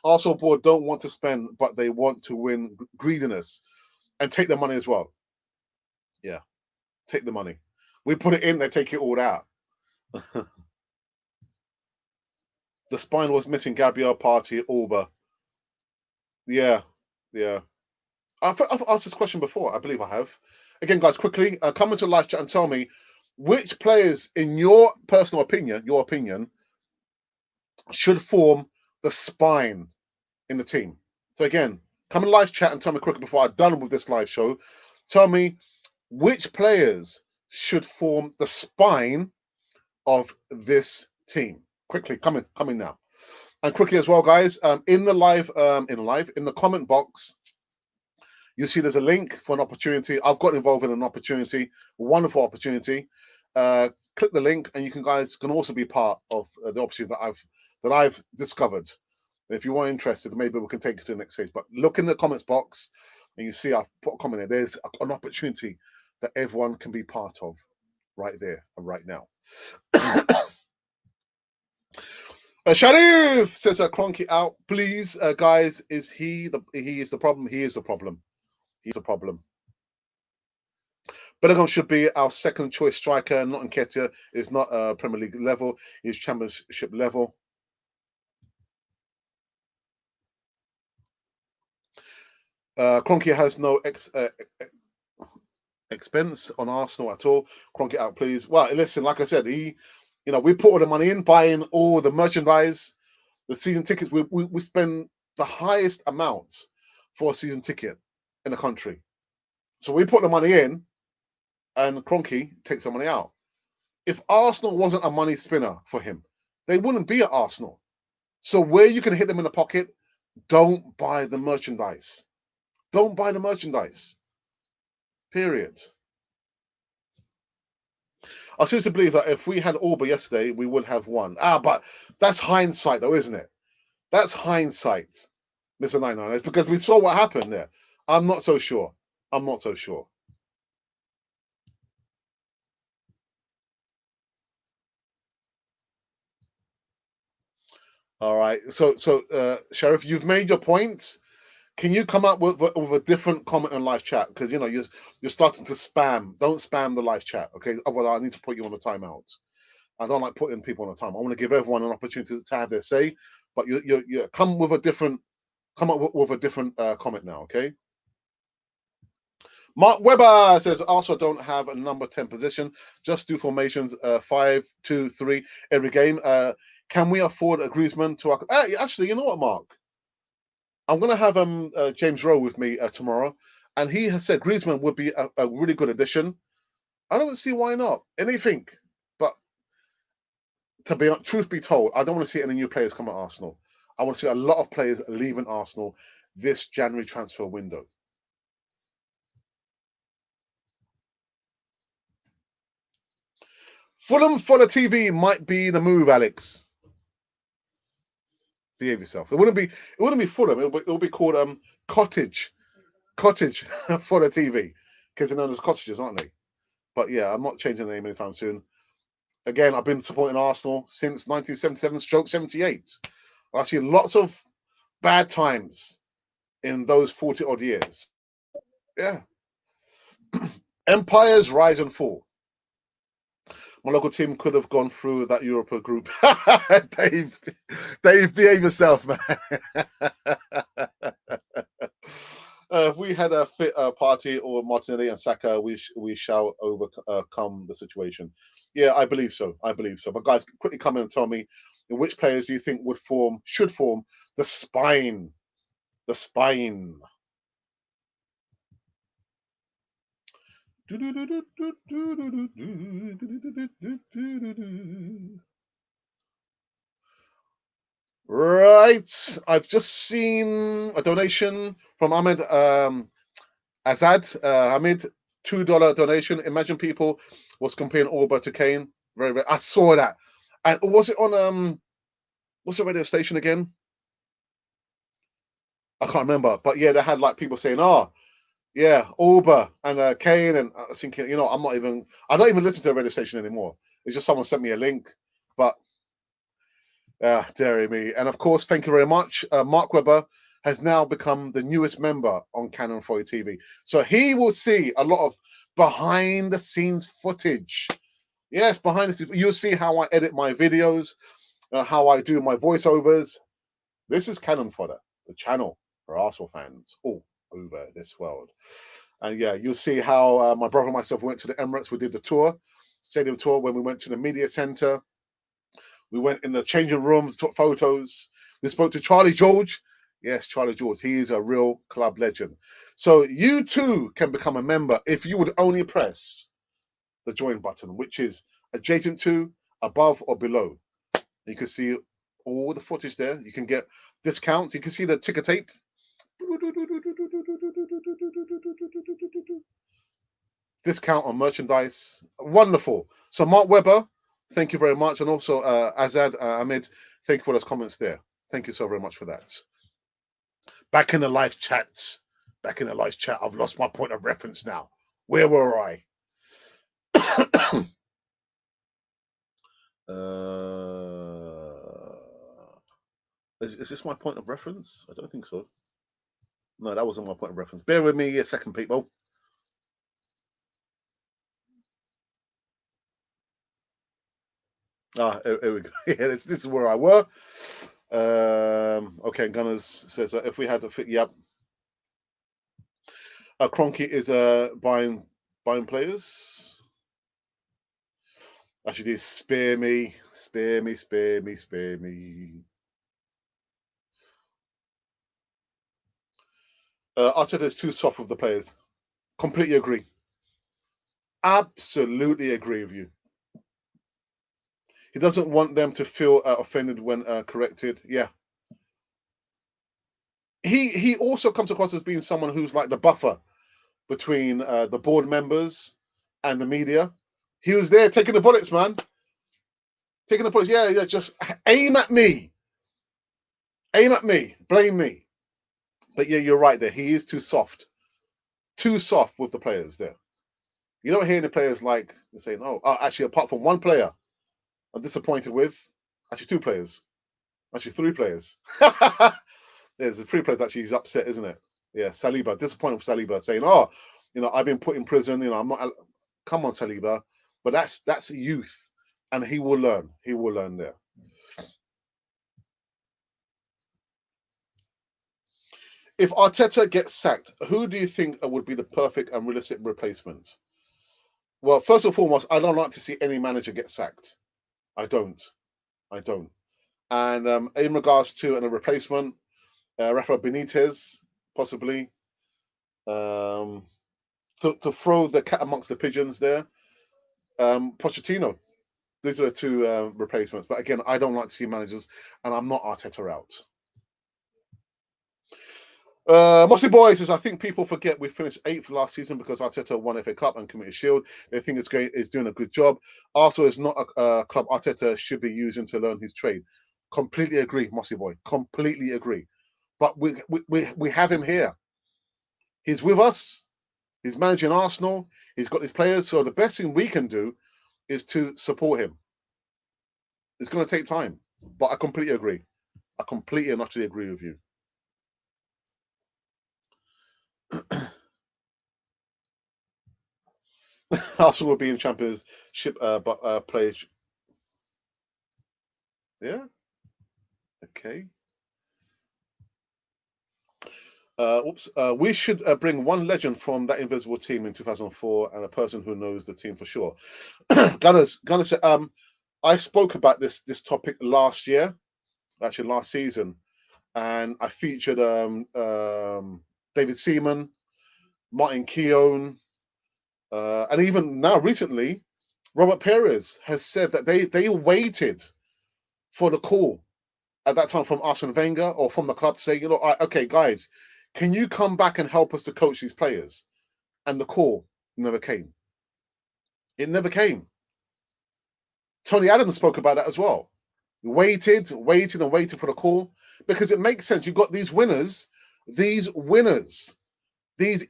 A: Arsenal board don't want to spend, but they want to win. Greediness. And take the money as well. Yeah, take the money. We put it in, they take it all out. The spine was missing. Gabriel Party, Alba. Yeah, yeah. I've asked this question before. I believe I have. Again, guys, quickly come into live chat and tell me which players, in your personal opinion, should form the spine in the team. So again, come in live chat and tell me quickly before I'm done with this live show. Tell me which players should form the spine of this team. Quickly, come in now. And quickly as well, guys, in the comment box, you see there's a link for an opportunity. I've got involved in an opportunity, a wonderful opportunity. Click the link, and you guys can also be part of the opportunity that I've discovered. If you are interested, maybe we can take it to the next stage. But look in the comments box, and you see I've put a comment there. There's an opportunity that everyone can be part of, right there and right now. Sharif says, "Cronky out, please, guys. He is the problem. He is the problem. He's a problem. Bellingham should be our second choice striker. Not Nketiah is not Premier League level. He's Championship level." Cronky has no expense on Arsenal at all. Cronky out, please. Well, listen, like I said, we put all the money in, buying all the merchandise, the season tickets. We spend the highest amount for a season ticket in the country. So we put the money in, and Cronky takes the money out. If Arsenal wasn't a money spinner for him, they wouldn't be at Arsenal. So where you can hit them in the pocket, don't buy the merchandise. Don't buy the merchandise. Period. I seriously believe that if we had Auba yesterday, we would have won. But that's hindsight, though, isn't it? That's hindsight, Mr. 99. It's because we saw what happened there. I'm not so sure. I'm not so sure. All right. So, Sheriff, you've made your point. Can you come up with a different comment on live chat? Because you're starting to spam. Don't spam the live chat, okay? Otherwise, I need to put you on a timeout. I don't like putting people on a time. I want to give everyone an opportunity to have their say. But you come up with a different comment now, okay? Mark Webber says, also don't have a number 10 position. Just do formations 5-2-3 every game. Can we afford a Griezmann to our... actually, you know what, Mark? I'm going to have James Rowe with me tomorrow. And he has said Griezmann would be a really good addition. I don't see why not. Anything. But truth be told, I don't want to see any new players come at Arsenal. I want to see a lot of players leaving Arsenal this January transfer window. Fulham for the TV might be the move, Alex. Behave yourself. It wouldn't be Fulham. It'll be called Cottage for the TV, because there's cottages, aren't they? But yeah, I'm not changing the name anytime soon. Again, I've been supporting Arsenal since 1977/78. I've seen lots of bad times in those 40 odd years. Yeah. Empires rise and fall. My local team could have gone through that Europa group. Dave, behave yourself, man. If we had a fit party or Martinelli and Saka, we shall overcome the situation. Yeah, I believe so. But guys, quickly come in and tell me which players you think should form the spine. The spine. Right. I've just seen a donation from Ahmed Azad Hamid, $2 donation. Imagine people was comparing Auba to Kane. Very, very. I saw that. And was it on what's the radio station again? I can't remember. But yeah, they had like people saying, "Oh, yeah, Auba and Kane," and I was thinking, I don't even listen to the radio station anymore. It's just someone sent me a link. But dearie me. And of course, thank you very much. Mark Webber has now become the newest member on Canon 40 TV. So he will see a lot of behind the scenes footage. Yes, behind the scenes. You'll see how I edit my videos, how I do my voiceovers. This is Canon Fodder, the channel for Arsenal fans all over this world. And yeah, you'll see how my brother and myself went to the Emirates. We did the tour, stadium tour, when we went to the media center. We went in the changing rooms, took photos. We spoke to Charlie George. Yes, Charlie George. He is a real club legend. So you too can become a member if you would only press the join button, which is adjacent to, above, or below. You can see all the footage there. You can get discounts. You can see the ticker tape. Discount on merchandise. Wonderful. So Mark Webber, thank you very much. And also Azad Ahmed, thank you for those comments there. Thank you so very much for that. Back in the live chat. Back in the live chat. I've lost my point of reference now. Where were I? Is this my point of reference? I don't think so. No, that wasn't my point of reference. Bear with me a second, people. Here we go. Yeah, this is where I were. Okay, Gunners says if we had to fit, yep. Cronky is buying players. Actually, spare me. Arteta is too soft with the players. Completely agree. Absolutely agree with you. He doesn't want them to feel offended when corrected. Yeah. He also comes across as being someone who's like the buffer between the board members and the media. He was there taking the bullets, man. Taking the bullets. Yeah. Just aim at me. Aim at me. Blame me. But yeah, you're right there. He is too soft. Too soft with the players there. You don't hear any players like saying, "Oh, actually, apart from one player, I'm disappointed with." Actually, two players. Actually, three players. There's three players. Actually, he's upset, isn't it? Yeah, Saliba. Disappointed with Saliba, saying, "Oh, I've been put in prison. I'm not." Come on, Saliba. But that's youth, and he will learn. He will learn there. If Arteta gets sacked, who do you think would be the perfect and realistic replacement? Well, first and foremost, I don't like to see any manager get sacked. I don't. I don't. And in regards to a replacement, Rafa Benitez, possibly. To throw the cat amongst the pigeons there, Pochettino. These are the two replacements. But again, I don't like to see managers, and I'm not Arteta out. Mossy Boy says, I think people forget we finished 8th last season because Arteta won FA Cup and Community Shield. They think it's doing a good job. Arsenal is not a club Arteta should be using to learn his trade. Completely agree, Mossy Boy. Completely agree. But we have him here. He's with us. He's managing Arsenal. He's got his players. So the best thing we can do is to support him. It's going to take time. But I completely agree. I completely and utterly agree with you. Arsenal will be in Championship, but play. Yeah. Okay. We should bring one legend from that invisible team in 2004 and a person who knows the team for sure. Gunners said, I spoke about this topic last year, actually last season, and I featured David Seaman, Martin Keown, and even now recently, Robert Perez has said that they waited for the call at that time from Arsene Wenger or from the club to say, you know, all right, okay, guys, can you come back and help us to coach these players? And the call never came. It never came. Tony Adams spoke about that as well. Waited and waited for the call, because it makes sense. You've got these winners, these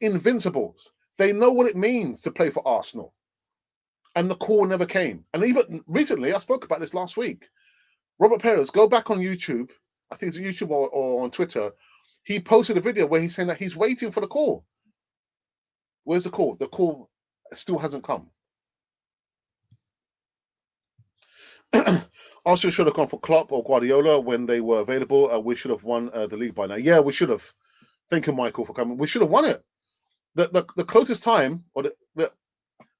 A: invincibles. They know what it means to play for Arsenal. And the call never came. And even recently, I spoke about this last week. Robert Perez, go back on YouTube. I think it's YouTube or on Twitter. He posted a video where he's saying that he's waiting for the call. Where's the call? The call still hasn't come. Arsenal should have gone for Klopp or Guardiola when they were available. We should have won the league by now. Yeah, we should have. Thank you, Michael, for coming. We should have won it. The closest time, or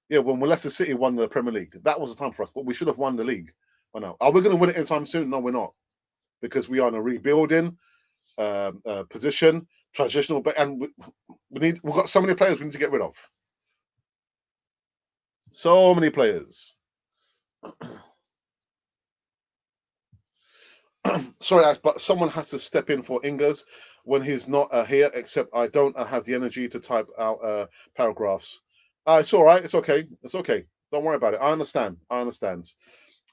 A: when Leicester City won the Premier League, that was the time for us. But we should have won the league by now. Are we going to win it anytime soon? No, we're not, because we are in a rebuilding position, transitional. And we've got so many players we need to get rid of. So many players. Sorry, but someone has to step in for Ingers when he's not here, except I don't have the energy to type out paragraphs. It's all right. It's okay. It's okay. Don't worry about it. I understand. I understand.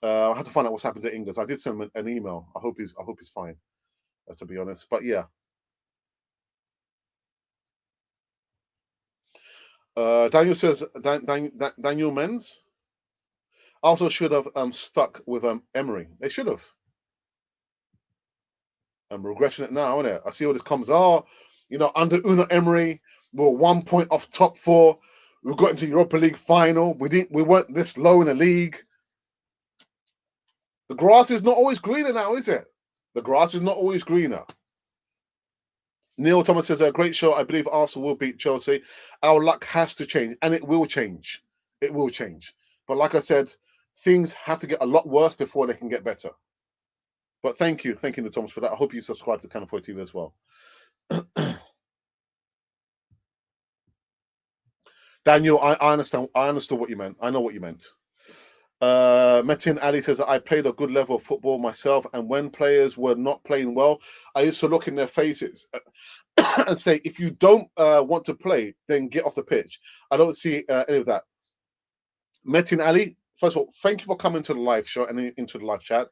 A: I have to find out what's happened to Ingers. I did send him an email. I hope he's fine, to be honest. But yeah. Daniel says, Daniel Menz also should have stuck with Emery. They should have. I'm regretting it now, isn't it? I see all this comes. Oh, you know, under Unai Emery, we were 1 point off top four. We got into Europa League final. We weren't this low in the league. The grass is not always greener now, is it? The grass is not always greener. Neil Thomas says, a great show. I believe Arsenal will beat Chelsea. Our luck has to change, and it will change. It will change. But like I said, things have to get a lot worse before they can get better. But thank you, Neil Thomas, for that. I hope you subscribe to Canal 4 TV as well. Daniel, I understand. I understood what you meant. I know what you meant. Metin Ali says, I played a good level of football myself, and when players were not playing well, I used to look in their faces and say, if you don't want to play, then get off the pitch. I don't see any of that. Metin Ali, first of all, thank you for coming to the live show and into the live chat.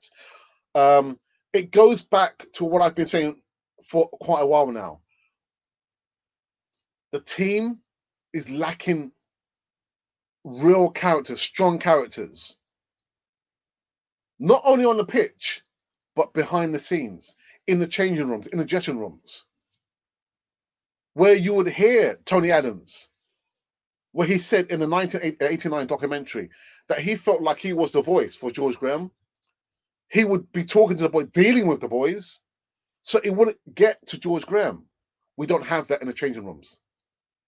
A: It goes back to what I've been saying for quite a while now. The team is lacking real characters, strong characters. Not only on the pitch, but behind the scenes, in the changing rooms, in the dressing rooms, where you would hear Tony Adams, where he said in the 1989 documentary that he felt like he was the voice for George Graham. He would be talking to the boys, dealing with the boys, so it wouldn't get to George Graham. We don't have that in the changing rooms.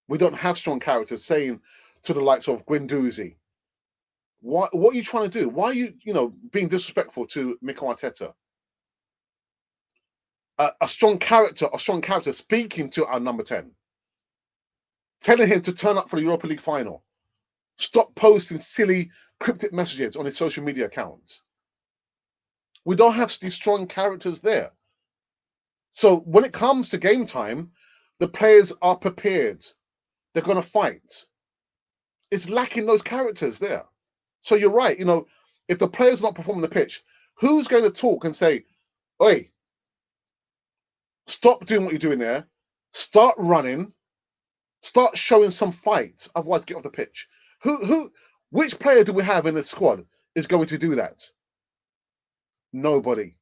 A: We don't have strong characters saying to the likes of Guendouzi, what are you trying to do? Why are you, being disrespectful to Mikel Arteta? A strong character speaking to our number 10, telling him to turn up for the Europa League final. Stop posting silly cryptic messages on his social media accounts. We don't have these strong characters there. So when it comes to game time, the players are prepared. They're going to fight. It's lacking those characters there. So you're right. If the player's not performing the pitch, who's going to talk and say, "Oi, stop doing what you're doing there. Start running. Start showing some fight. Otherwise, get off the pitch." Which player do we have in the squad is going to do that? Nobody.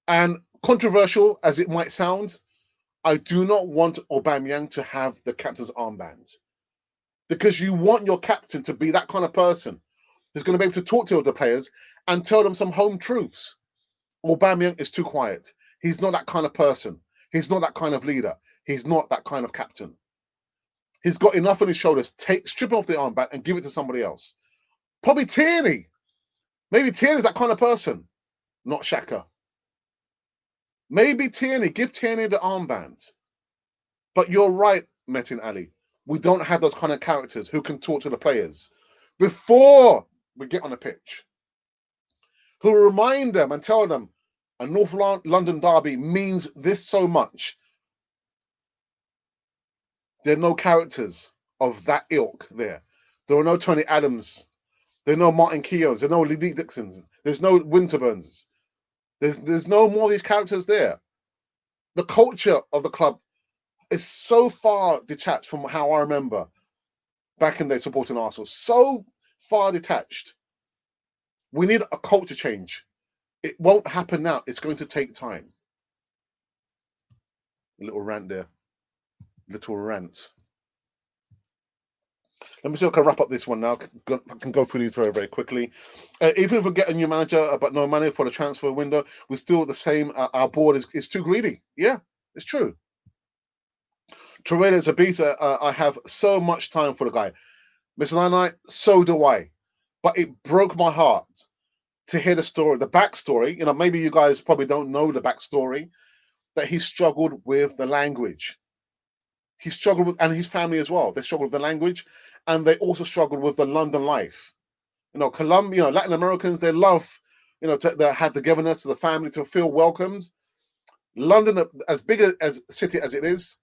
A: And controversial as it might sound, I do not want Aubameyang to have the captain's armband, because you want your captain to be that kind of person who's going to be able to talk to the players and tell them some home truths. Aubameyang is too quiet. He's not that kind of person. He's not that kind of leader. He's not that kind of captain. He's got enough on his shoulders. Strip off the armband and give it to somebody else. Probably Tierney. Maybe Tierney's that kind of person. Not Xhaka. Maybe Tierney. Give Tierney the armband. But you're right, Metin Ali. We don't have those kind of characters who can talk to the players before we get on the pitch. who will remind them and tell them a North London derby means this so much. There are no characters of that ilk there. There are no Tony Adams. There are no Martin Keogh. There are no Lee Dixons. There's no Winterburns. There's no more of these characters there. The culture of the club is so far detached from how I remember back in the day supporting Arsenal. So far detached. We need a culture change. It won't happen now. It's going to take time. A little rant there. Little rant. Let me see if I can wrap up this one now. I can go through these very, very quickly. Even if we get a new manager, but no money for the transfer window, we're still the same. Our board is too greedy. Yeah, it's true. Torreira is a beast. I have so much time for the guy. Mr. Nine, so do I. But it broke my heart to hear the story, the backstory. You know, maybe you guys probably don't know the backstory, that he struggled with the language. He struggled with, and his family as well. They struggled with the language, and they also struggled with the London life. You know, Latin Americans, they love, to have togetherness, the family, to feel welcomed. London, as big a city as it is,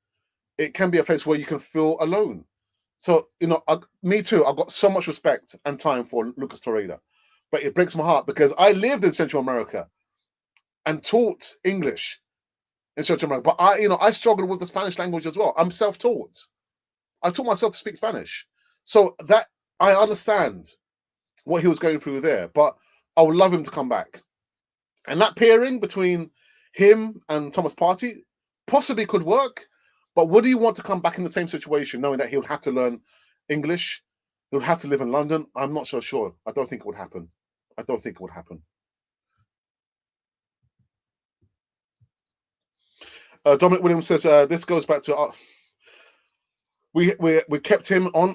A: it can be a place where you can feel alone. So, me too. I've got so much respect and time for Lucas Torreira, but it breaks my heart because I lived in Central America and taught English in Central America. But I struggled with the Spanish language as well. I'm self-taught. I taught myself to speak Spanish, so that I understand what he was going through there. But I would love him to come back, and that pairing between him and Thomas Partey possibly could work. But would he want to come back in the same situation, knowing that he would have to learn English? He would have to live in London. I'm not so sure. I don't think it would happen. I don't think it would happen. Dominic Williams says this goes back to we kept him on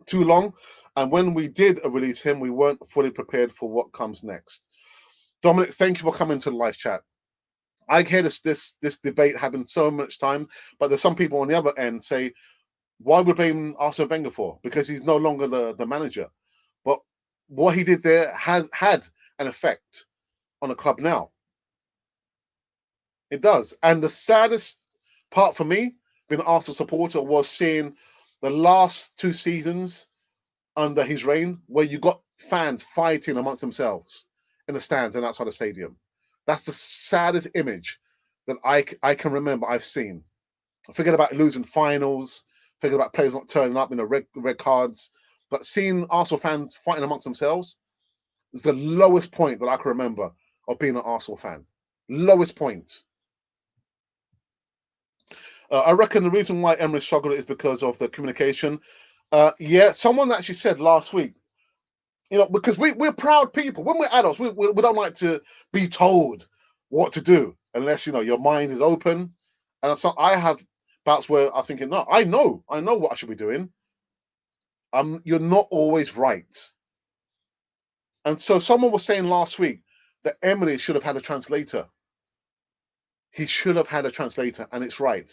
A: too long, and when we did release him, we weren't fully prepared for what comes next. Dominic, thank you for coming to the live chat. I hear this debate having so much time, but there's some people on the other end say, why would we blame Arsene Wenger for? Because he's no longer the manager. But what he did there has had an effect on the club now. It does. And the saddest part for me, being an Arsenal supporter, was seeing the last 2 seasons under his reign, where you got fans fighting amongst themselves in the stands and outside the stadium. That's the saddest image that I can remember I've seen. Forget about losing finals, forget about players not turning up, red cards, but seeing Arsenal fans fighting amongst themselves is the lowest point that I can remember of being an Arsenal fan. Lowest point. I reckon the reason why Emery struggled is because of the communication. Yeah, someone actually said last week, because we're proud people. When we're adults, we don't like to be told what to do unless, your mind is open. And so I have bouts where I'm thinking, no, I know what I should be doing. You're not always right. And so someone was saying last week that Emery should have had a translator. He should have had a translator, and it's right.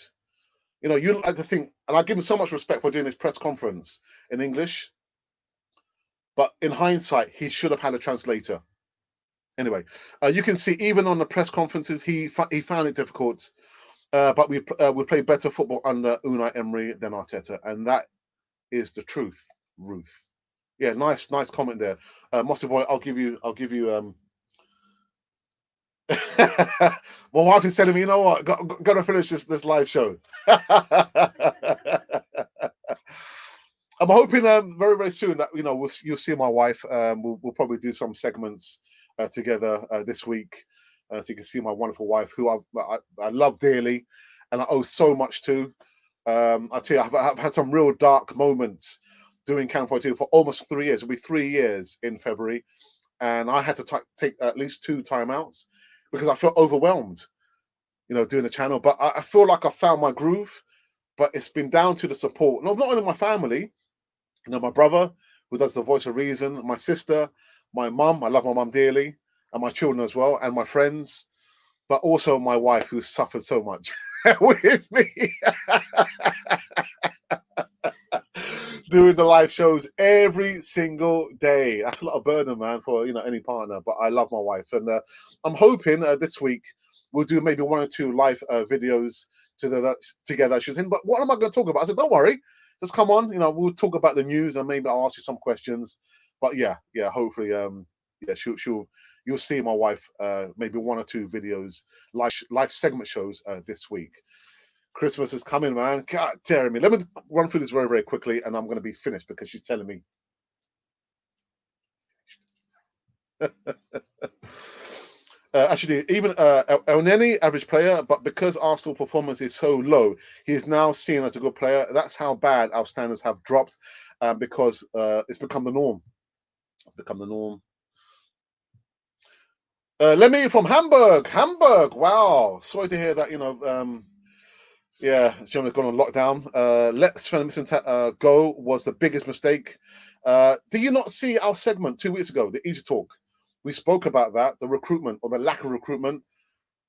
A: You like to think, and I give him so much respect for doing his press conference in English, but in hindsight, he should have had a translator. Anyway, you can see even on the press conferences, he found it difficult. But we played better football under Unai Emery than Arteta, and that is the truth, Ruth. Yeah, nice comment there, Mossy boy. I'll give you. My wife is telling me, you know what, got to finish this live show. I'm hoping very, very soon that you'll see my wife. We'll probably do some segments together this week, so you can see my wonderful wife, who I love dearly, and I owe so much to. I tell you, I've had some real dark moments doing Can 42 for almost 3 years. It'll be 3 years in February, and I had to take at least 2 timeouts because I felt overwhelmed, doing the channel. But I feel like I found my groove. But it's been down to the support, not only my family, my brother, who does the voice of reason, my sister, my mum, I love my mum dearly, and my children as well, and my friends, but also my wife, who suffered so much with me. doing the live shows every single day. That's a lot of burden, man, for any partner. But I love my wife, and I'm hoping this week we'll do maybe 1 or 2 live videos together. She was in, but what am I going to talk about? I said, don't worry, just come on. We'll talk about the news, and maybe I'll ask you some questions. But yeah, hopefully, yeah, you'll see my wife maybe 1 or 2 videos, live segment shows this week. Christmas is coming, man. God damn me. Let me run through this very, very quickly, and I'm going to be finished because she's telling me. Actually, even El Neni, average player, but because Arsenal performance is so low, he is now seen as a good player. That's how bad our standards have dropped, because it's become the norm. It's become the norm. Lemmy from Hamburg. Hamburg. Wow. Sorry to hear that. Yeah, Germany's gone on lockdown. Let Sven go was the biggest mistake. Did you not see our segment 2 weeks ago, the Easy Talk? We spoke about that, the recruitment or the lack of recruitment.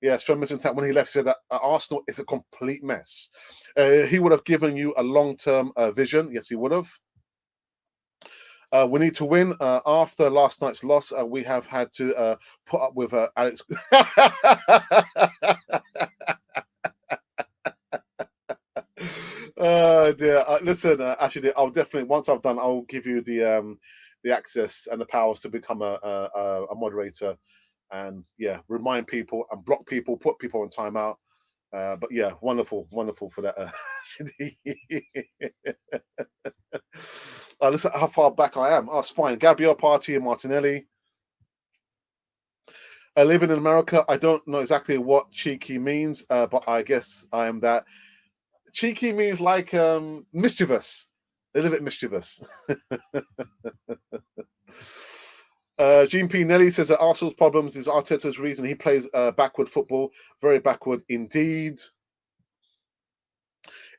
A: Yeah, Sven Mislintat, when he left, said that Arsenal is a complete mess. He would have given you a long-term vision. Yes, he would have. We need to win. After last night's loss, we have had to put up with Alex. Dear. Listen, actually, I'll definitely, once I've done, I'll give you the access and the powers to become a moderator, and yeah, remind people and block people, put people on timeout. But yeah, wonderful for that. Listen how far back I am. Oh, it's fine. Gabriel, Party, and Martinelli. Living in America, I don't know exactly what cheeky means, but I guess I am that. Cheeky means like mischievous, a little bit mischievous. Gene P. Nelly says that Arsenal's problems is Arteta's reason he plays backward football, very backward indeed.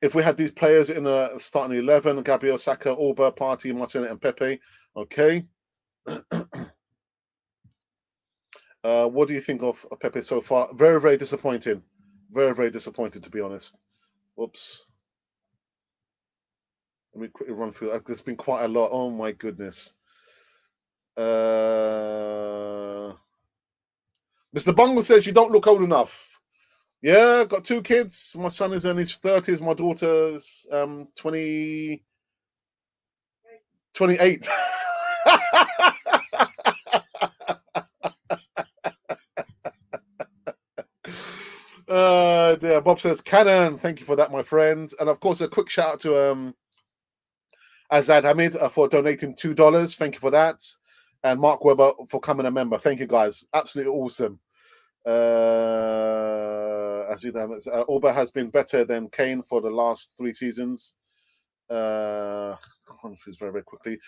A: If we had these players in a starting 11, Gabriel, Saka, Auba, Partey, Martinelli, and Pepe, okay. What do you think of Pepe so far? Very, very disappointing. Very, very disappointed, to be honest. Whoops. Let me quickly run through. There's been quite a lot. Oh my goodness. Mr. Bungle says you don't look old enough. Yeah, got 2 kids. My son is in his 30s. My daughter's 28. Dear. Bob says Canon. Thank you for that, my friends. And of course, a quick shout out to Azad Hamid for donating $2. Thank you for that. And Mark Webber for coming a member. Thank you, guys. Absolutely awesome. Auba has been better than Kane for the last 3 seasons. Very, very quickly.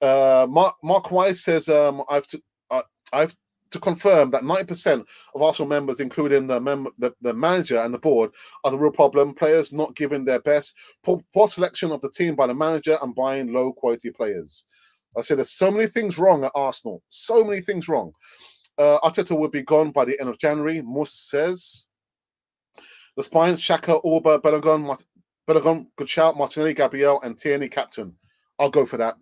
A: Mark Weiss says, I've to confirm that 90% of Arsenal members, including the manager and the board, are the real problem. Players not giving their best, poor selection of the team by the manager, and buying low quality players. I said there's so many things wrong at Arsenal. So many things wrong. Arteta will be gone by the end of January. Mus says the spine: Xhaka, Auba, Bellingham, good shout. Martinelli, Gabriel, and Tierney captain. I'll go for that.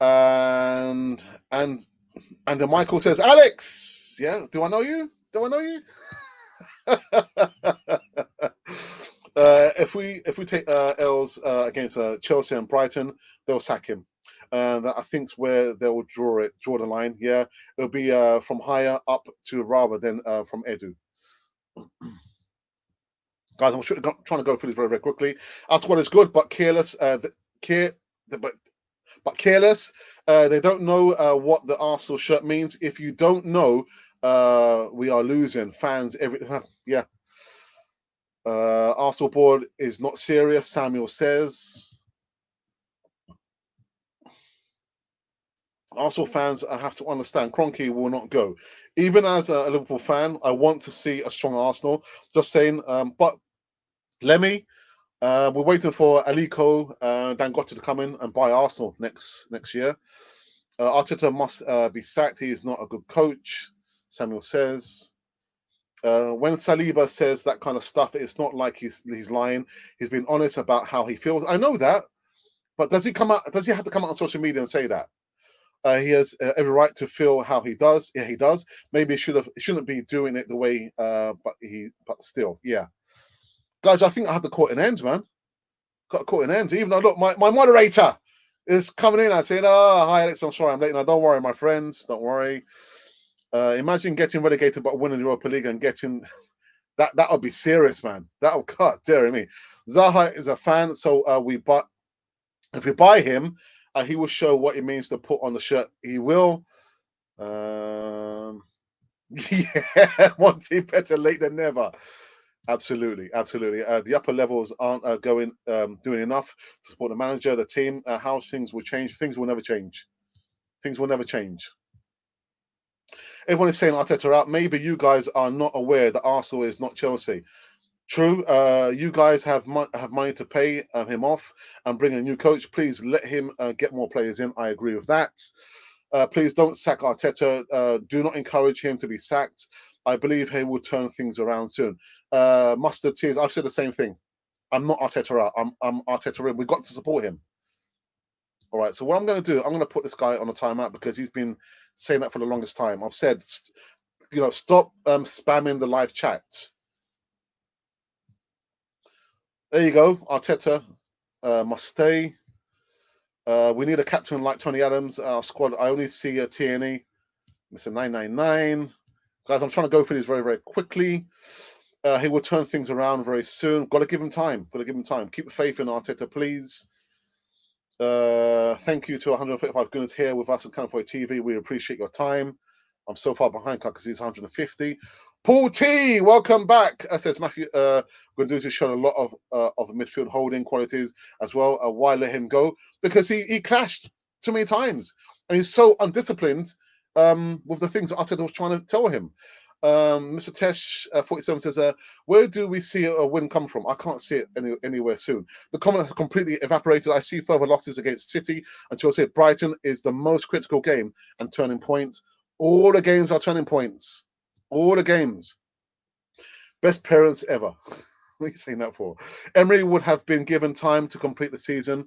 A: And then Michael says, Alex, yeah, do I know you? If we take L's against Chelsea and Brighton, they'll sack him. That I think's where they will draw the line. Yeah, it'll be from higher up to rather than from Edu. Guys, I'm trying to go through this very, very quickly. Our squad is good, but careless. But careless. They don't know what the Arsenal shirt means. If you don't know, we are losing. Fans, yeah. Arsenal board is not serious, Samuel says. Arsenal fans have to understand Kroenke will not go. Even as a Liverpool fan, I want to see a strong Arsenal. Just saying. But Lemmy, we're waiting for Aliko Dangote to come in and buy Arsenal next year. Arteta must be sacked. He is not a good coach, Samuel says. When Saliba says that kind of stuff, it's not like he's lying. He's been honest about how he feels. I know that, but does he come out? Does he have to come out on social media and say that? He has every right to feel how he does. Yeah, he does. Maybe he shouldn't be doing it the way. But still, yeah, guys. I think I have to call it an end, man. Got to call it an end. Even though look, my moderator is coming in and saying, "Oh, hi Alex, I'm sorry I'm late." No, don't worry, my friends. Don't worry. Imagine getting relegated but winning the Europa League and getting that would be serious, man. That will cut, dear me. Zaha is a fan, so if we buy him, he will show what it means to put on the shirt. He will. Yeah, Monty, better late than never. Absolutely, absolutely. The upper levels aren't doing enough to support the manager, the team. How things will change? Things will never change. Things will never change. Everyone is saying Arteta out. Maybe you guys are not aware that Arsenal is not Chelsea. True. You guys have money to pay him off and bring a new coach. Please let him get more players in. I agree with that. Please don't sack Arteta. Do not encourage him to be sacked. I believe he will turn things around soon. Mustard tears. I've said the same thing. I'm not Arteta out. I'm Arteta in. We've got to support him. All right. So what I'm going to do, I'm going to put this guy on a timeout because he's been saying that for the longest time. I've said, stop spamming the live chat. There you go. Arteta must stay. We need a captain like Tony Adams. Our squad. I only see a TNE. Mr. 999. Guys, I'm trying to go through this very, very quickly. He will turn things around very soon. Got to give him time. Got to give him time. Keep faith in Arteta, please. Thank you to 135 goodness here with us at Canal 4 TV. We appreciate your time. I'm so far behind because he's 150. Paul T, welcome back. Says Matthew Guendouzi showed a lot of midfield holding qualities as well. Why let him go? Because he clashed too many times and he's so undisciplined with the things that Arteta was trying to tell him. Mr. Tesh 47 says, where do we see a win come from? I can't see it anywhere soon. The comment has completely evaporated. I see further losses against City and Chelsea. Brighton is the most critical game and turning point. All the games are turning points. All the games. Best parents ever. What are you saying that for? Emery would have been given time to complete the season.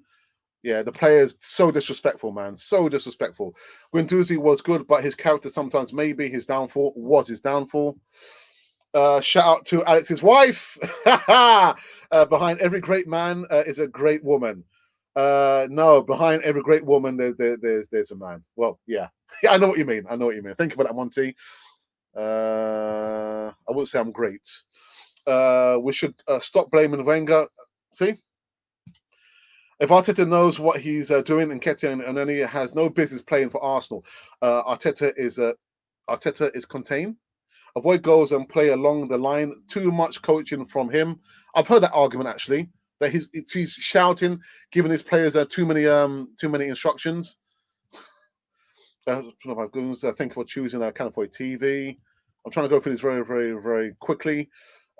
A: Yeah, the players so disrespectful, man. So disrespectful. Guendouzi was good, but his character sometimes maybe his downfall was his downfall. Shout out to Alex's wife. Behind every great man is a great woman. No, behind every great woman there's a man. Well, yeah. Yeah, I know what you mean. I know what you mean. Thank you for that, Monty. I wouldn't say I'm great. We should stop blaming Wenger. See? If Arteta knows what he's doing, and Nketiah and Nani has no business playing for Arsenal, Arteta is contained. Avoid goals and play along the line. Too much coaching from him. I've heard that argument actually. That he's shouting, giving his players too many instructions. Thank you for choosing Canapoi TV. I'm trying to go through this very, very, very quickly.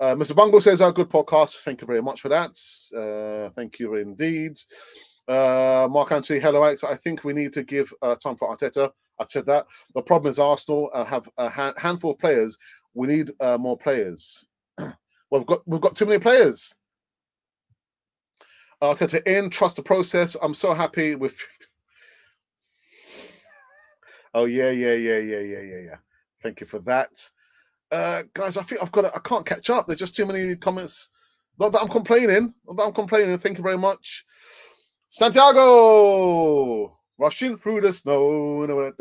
A: Mr. Bungle says, good podcast. Thank you very much for that. Thank you indeed. Mark Anthony, hello, Alex. I think we need to give time for Arteta. I've said that. The problem is Arsenal have a handful of players. We need more players. Well, we've got too many players. Arteta in, trust the process. I'm so happy with... Oh, yeah. Thank you for that. Guys, I think I can't catch up. There's just too many comments. Not that I'm complaining. Thank you very much. Santiago! Rushing through the snow.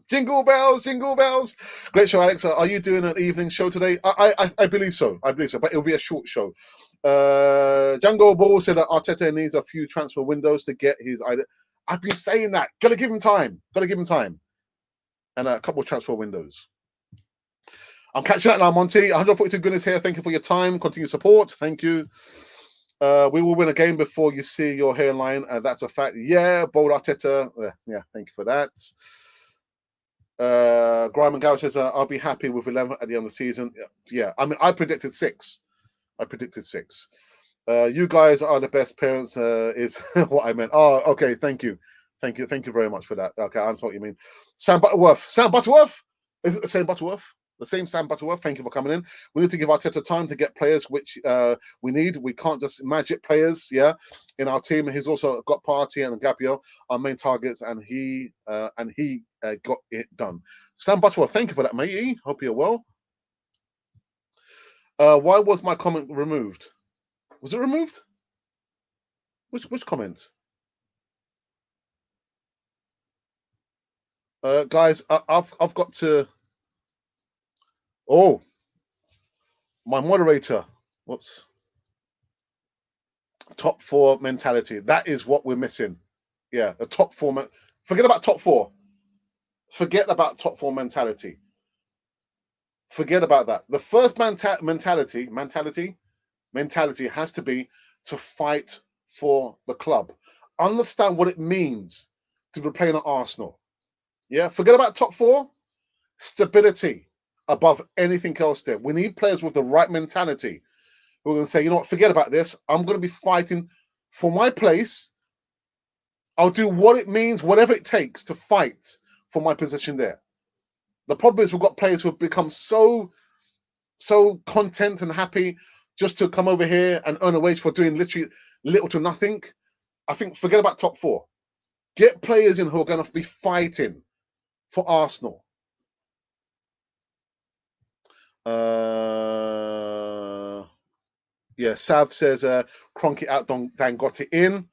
A: Jingle bells, jingle bells. Great show, Alex. Are you doing an evening show today? I believe so. But it'll be a short show. Django Ball said that Arteta needs a few transfer windows to get his idea. I've been saying that. Gotta give him time. And a couple of transfer windows. I'm catching up now, Monty. 142 goodness here. Thank you for your time. Continue support. Thank you. We will win a game before you see your hairline. That's a fact. Yeah, bold Arteta. Yeah, thank you for that. Graham and Gareth says, I'll be happy with 11 at the end of the season. Yeah, I mean, I predicted 6. You guys are the best parents, is what I meant. Oh, okay. Thank you very much for that. Okay, I understand what you mean. Sam Butterworth. Is it Sam Butterworth? The same Sam Butterworth, thank you for coming in. We need to give Arteta time to get players which we need. We can't just magic players, yeah, in our team. He's also got Partey and Gabriel, our main targets, and he got it done. Sam Butterworth, thank you for that, matey. Hope you're well. Why was my comment removed? Was it removed? Which comment? Guys, I've got to. Oh, my moderator. Whoops. Top four mentality. That is what we're missing. Yeah, the top four. Forget about top four. Forget about top four mentality. Forget about that. The first mentality has to be to fight for the club. Understand what it means to be playing at Arsenal. Yeah, forget about top four. Stability above anything else there. We need players with the right mentality who are going to say, you know what, forget about this. I'm going to be fighting for my place. I'll do what it means, whatever it takes to fight for my position there. The problem is we've got players who have become so content and happy just to come over here and earn a wage for doing literally little to nothing. I think forget about top four. Get players in who are going to be fighting for Arsenal. Yeah, Sav says Kroenke out, Dan got it in.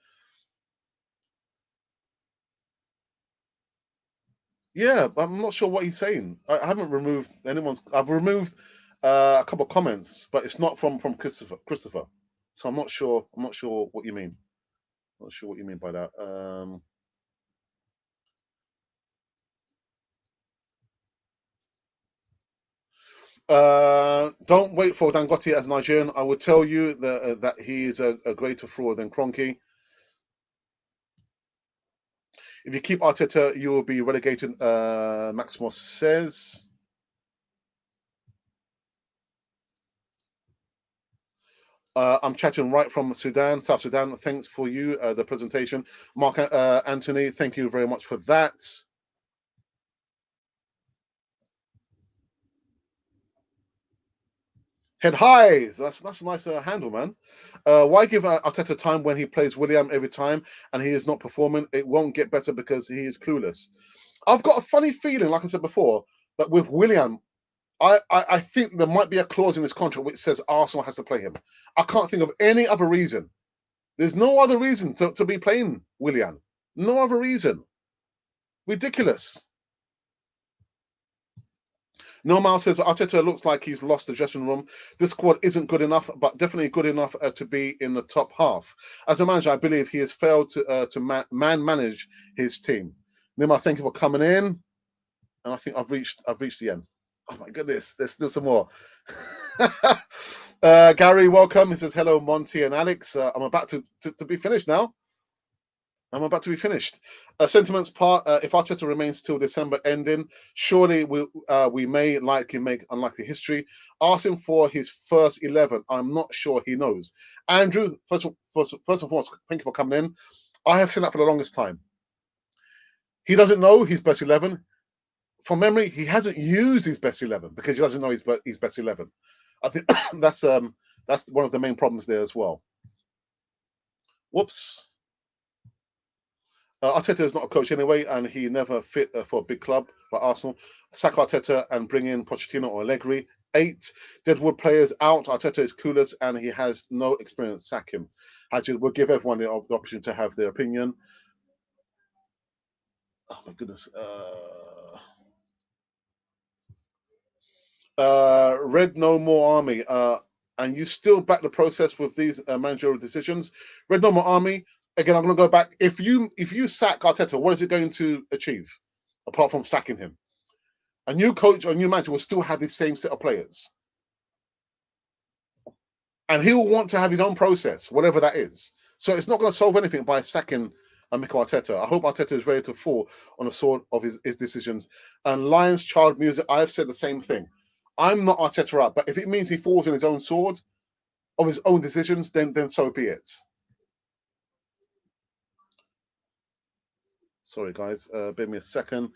A: Yeah, I'm not sure what he's saying. I haven't removed anyone's. I've removed a couple of comments, but it's not from Christopher. So I'm not sure. I'm not sure what you mean. I'm not sure what you mean by that. Don't wait for Dangote as Nigerian. I will tell you that he is a greater fraud than Kroenke. If you keep Arteta, you will be relegated, Maximus says. I'm chatting right from Sudan, South Sudan. Thanks for you, the presentation. Mark Anthony, thank you very much for that. Head high. That's a nice handle, man. Why give Arteta time when he plays William every time and he is not performing? It won't get better because he is clueless. I've got a funny feeling, like I said before, that with William, I think there might be a clause in this contract which says Arsenal has to play him. I can't think of any other reason. There's no other reason to be playing William. No other reason. Ridiculous. Normal says Arteta looks like he's lost the dressing room. This squad isn't good enough, but definitely good enough to be in the top half. As a manager, I believe he has failed to manage his team. Nima, thank you for coming in, and I think I've reached the end. Oh my goodness, there's still some more. Gary, welcome. He says hello, Monty and Alex. I'm about to be finished now. I'm about to be finished. Sentiments part. If Arteta remains till December ending, surely we may likely make unlikely history. Ask him for his first 11. I'm not sure he knows. Andrew, first and foremost, thank you for coming in. I have seen that for the longest time. He doesn't know his best 11. From memory, he hasn't used his best 11 because he doesn't know his best 11. I think that's one of the main problems there as well. Whoops. Arteta is not a coach anyway, and he never fit for a big club like Arsenal. Sack Arteta and bring in Pochettino or Allegri. 8 Deadwood players out. Arteta is clueless and he has no experience. Sack him. Actually, we'll give everyone the opportunity to have their opinion. Oh my goodness. Red No More Army. And you still back the process with these managerial decisions. Red No More Army. Again, I'm going to go back. If you sack Arteta, what is it going to achieve apart from sacking him? A new coach or a new manager will still have the same set of players, and he will want to have his own process, whatever that is. So it's not going to solve anything by sacking Mikel Arteta. I hope Arteta is ready to fall on the sword of his decisions. And Lions Child Music, I have said the same thing. I'm not Arteta up, but if it means he falls on his own sword of his own decisions, then so be it. Sorry, guys. Bear me a second.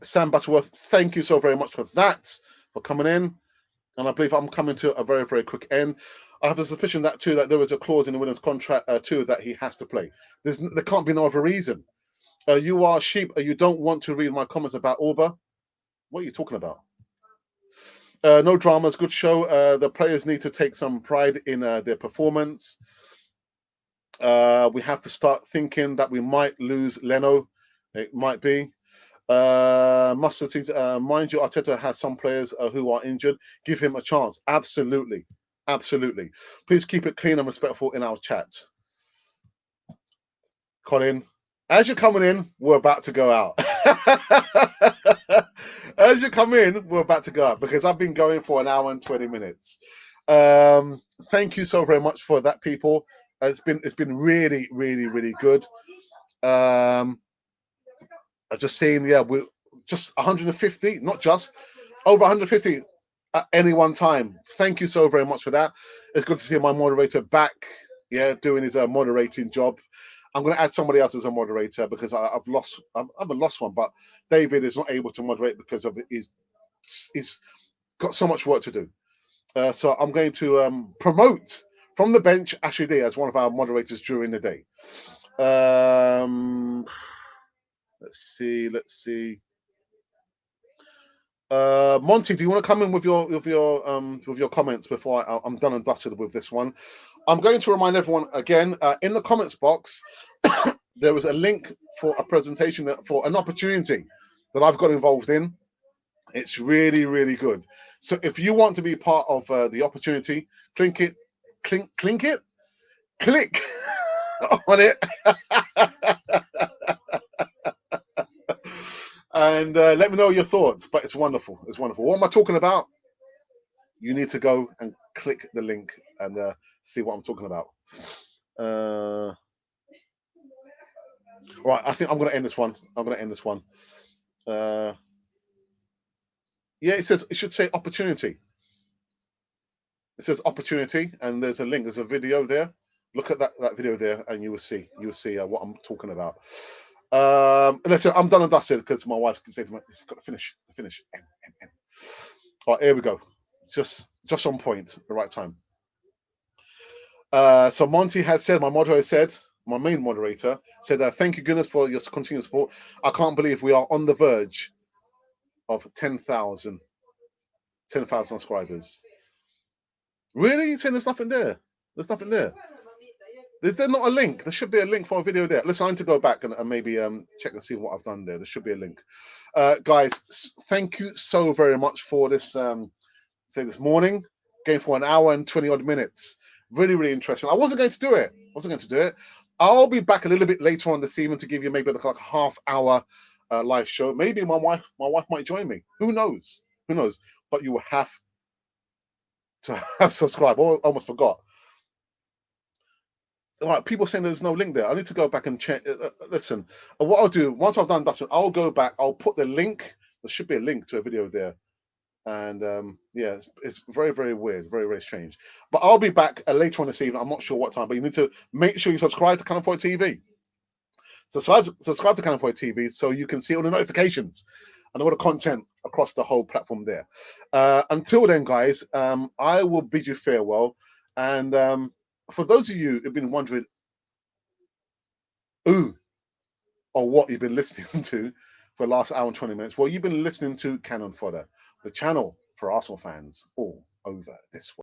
A: Sam Butterworth, thank you so very much for that. for coming in. And I believe I'm coming to a very, very quick end. I have a suspicion that too, that there is a clause in the winner's contract too that he has to play. There can't be no other reason. You are sheep. You don't want to read my comments about Orba. What are you talking about? No dramas, good show. The players need to take some pride in their performance. We have to start thinking that we might lose Leno. It might be. Mustard seeds, mind you, Arteta has some players who are injured. Give him a chance. Absolutely. Absolutely. Please keep it clean and respectful in our chat. Colin, as you're coming in, we're about to go out. As you come in, we're about to go out because I've been going for an hour and 20 minutes. Thank you so very much for that, people. It's been really, really, really good. I've just seen, yeah, we're just 150, not just over 150 at any one time. Thank you so very much for that. It's good to see my moderator back, yeah, doing his moderating job. I'm going to add somebody else as a moderator because I haven't lost one, but David is not able to moderate because of he's got so much work to do. So I'm going to promote from the bench Ashley D as one of our moderators during the day. Let's see. Monty, do you want to come in with your comments before I'm done and dusted with this one? I'm going to remind everyone again in the comments box. There was a link for a presentation for an opportunity that I've got involved in. It's really, really good. So if you want to be part of the opportunity, click on it. And let me know your thoughts. But it's wonderful. It's wonderful. What am I talking about? You need to go and click the link and see what I'm talking about. Right, I think I'm going to end this one. Yeah, it should say opportunity. It says opportunity, and there's a link. There's a video there. Look at that video there, and you will see what I'm talking about. Listen, I'm done and dusted because my wife can say to me, "You've got to finish. All right, here we go. Just on point, the right time. So Monty has said, my main moderator said, thank you goodness for your continued support. I can't believe we are on the verge of 10,000 subscribers. Really? You're saying there's nothing there? There's nothing there. Is there not a link? There should be a link for a video there. Listen, I need to go back and maybe check and see what I've done there. There should be a link. Guys, thank you so very much for this this morning. Going for an hour and 20 odd minutes. Really, really interesting. I wasn't going to do it. I'll be back a little bit later on this evening to give you maybe like a half hour live show. Maybe my wife might join me. Who knows? But you will have to have subscribed. I almost forgot. Like people saying there's no link there. I need to go back and check. Listen, what I'll do once I've done that, I'll go back. I'll put the link. There should be a link to a video there, and yeah, it's very, very weird, very, very strange. But I'll be back later on this evening. I'm not sure what time, but you need to make sure you subscribe to Cannon Fire TV. Subscribe to Cannon Fire TV so you can see all the notifications and all the content across the whole platform there. Until then, guys, I will bid you farewell. And for those of you who've been wondering who or what you've been listening to for the last hour and 20 minutes, well, you've been listening to Cannon Fodder, the channel for Arsenal fans all over this way.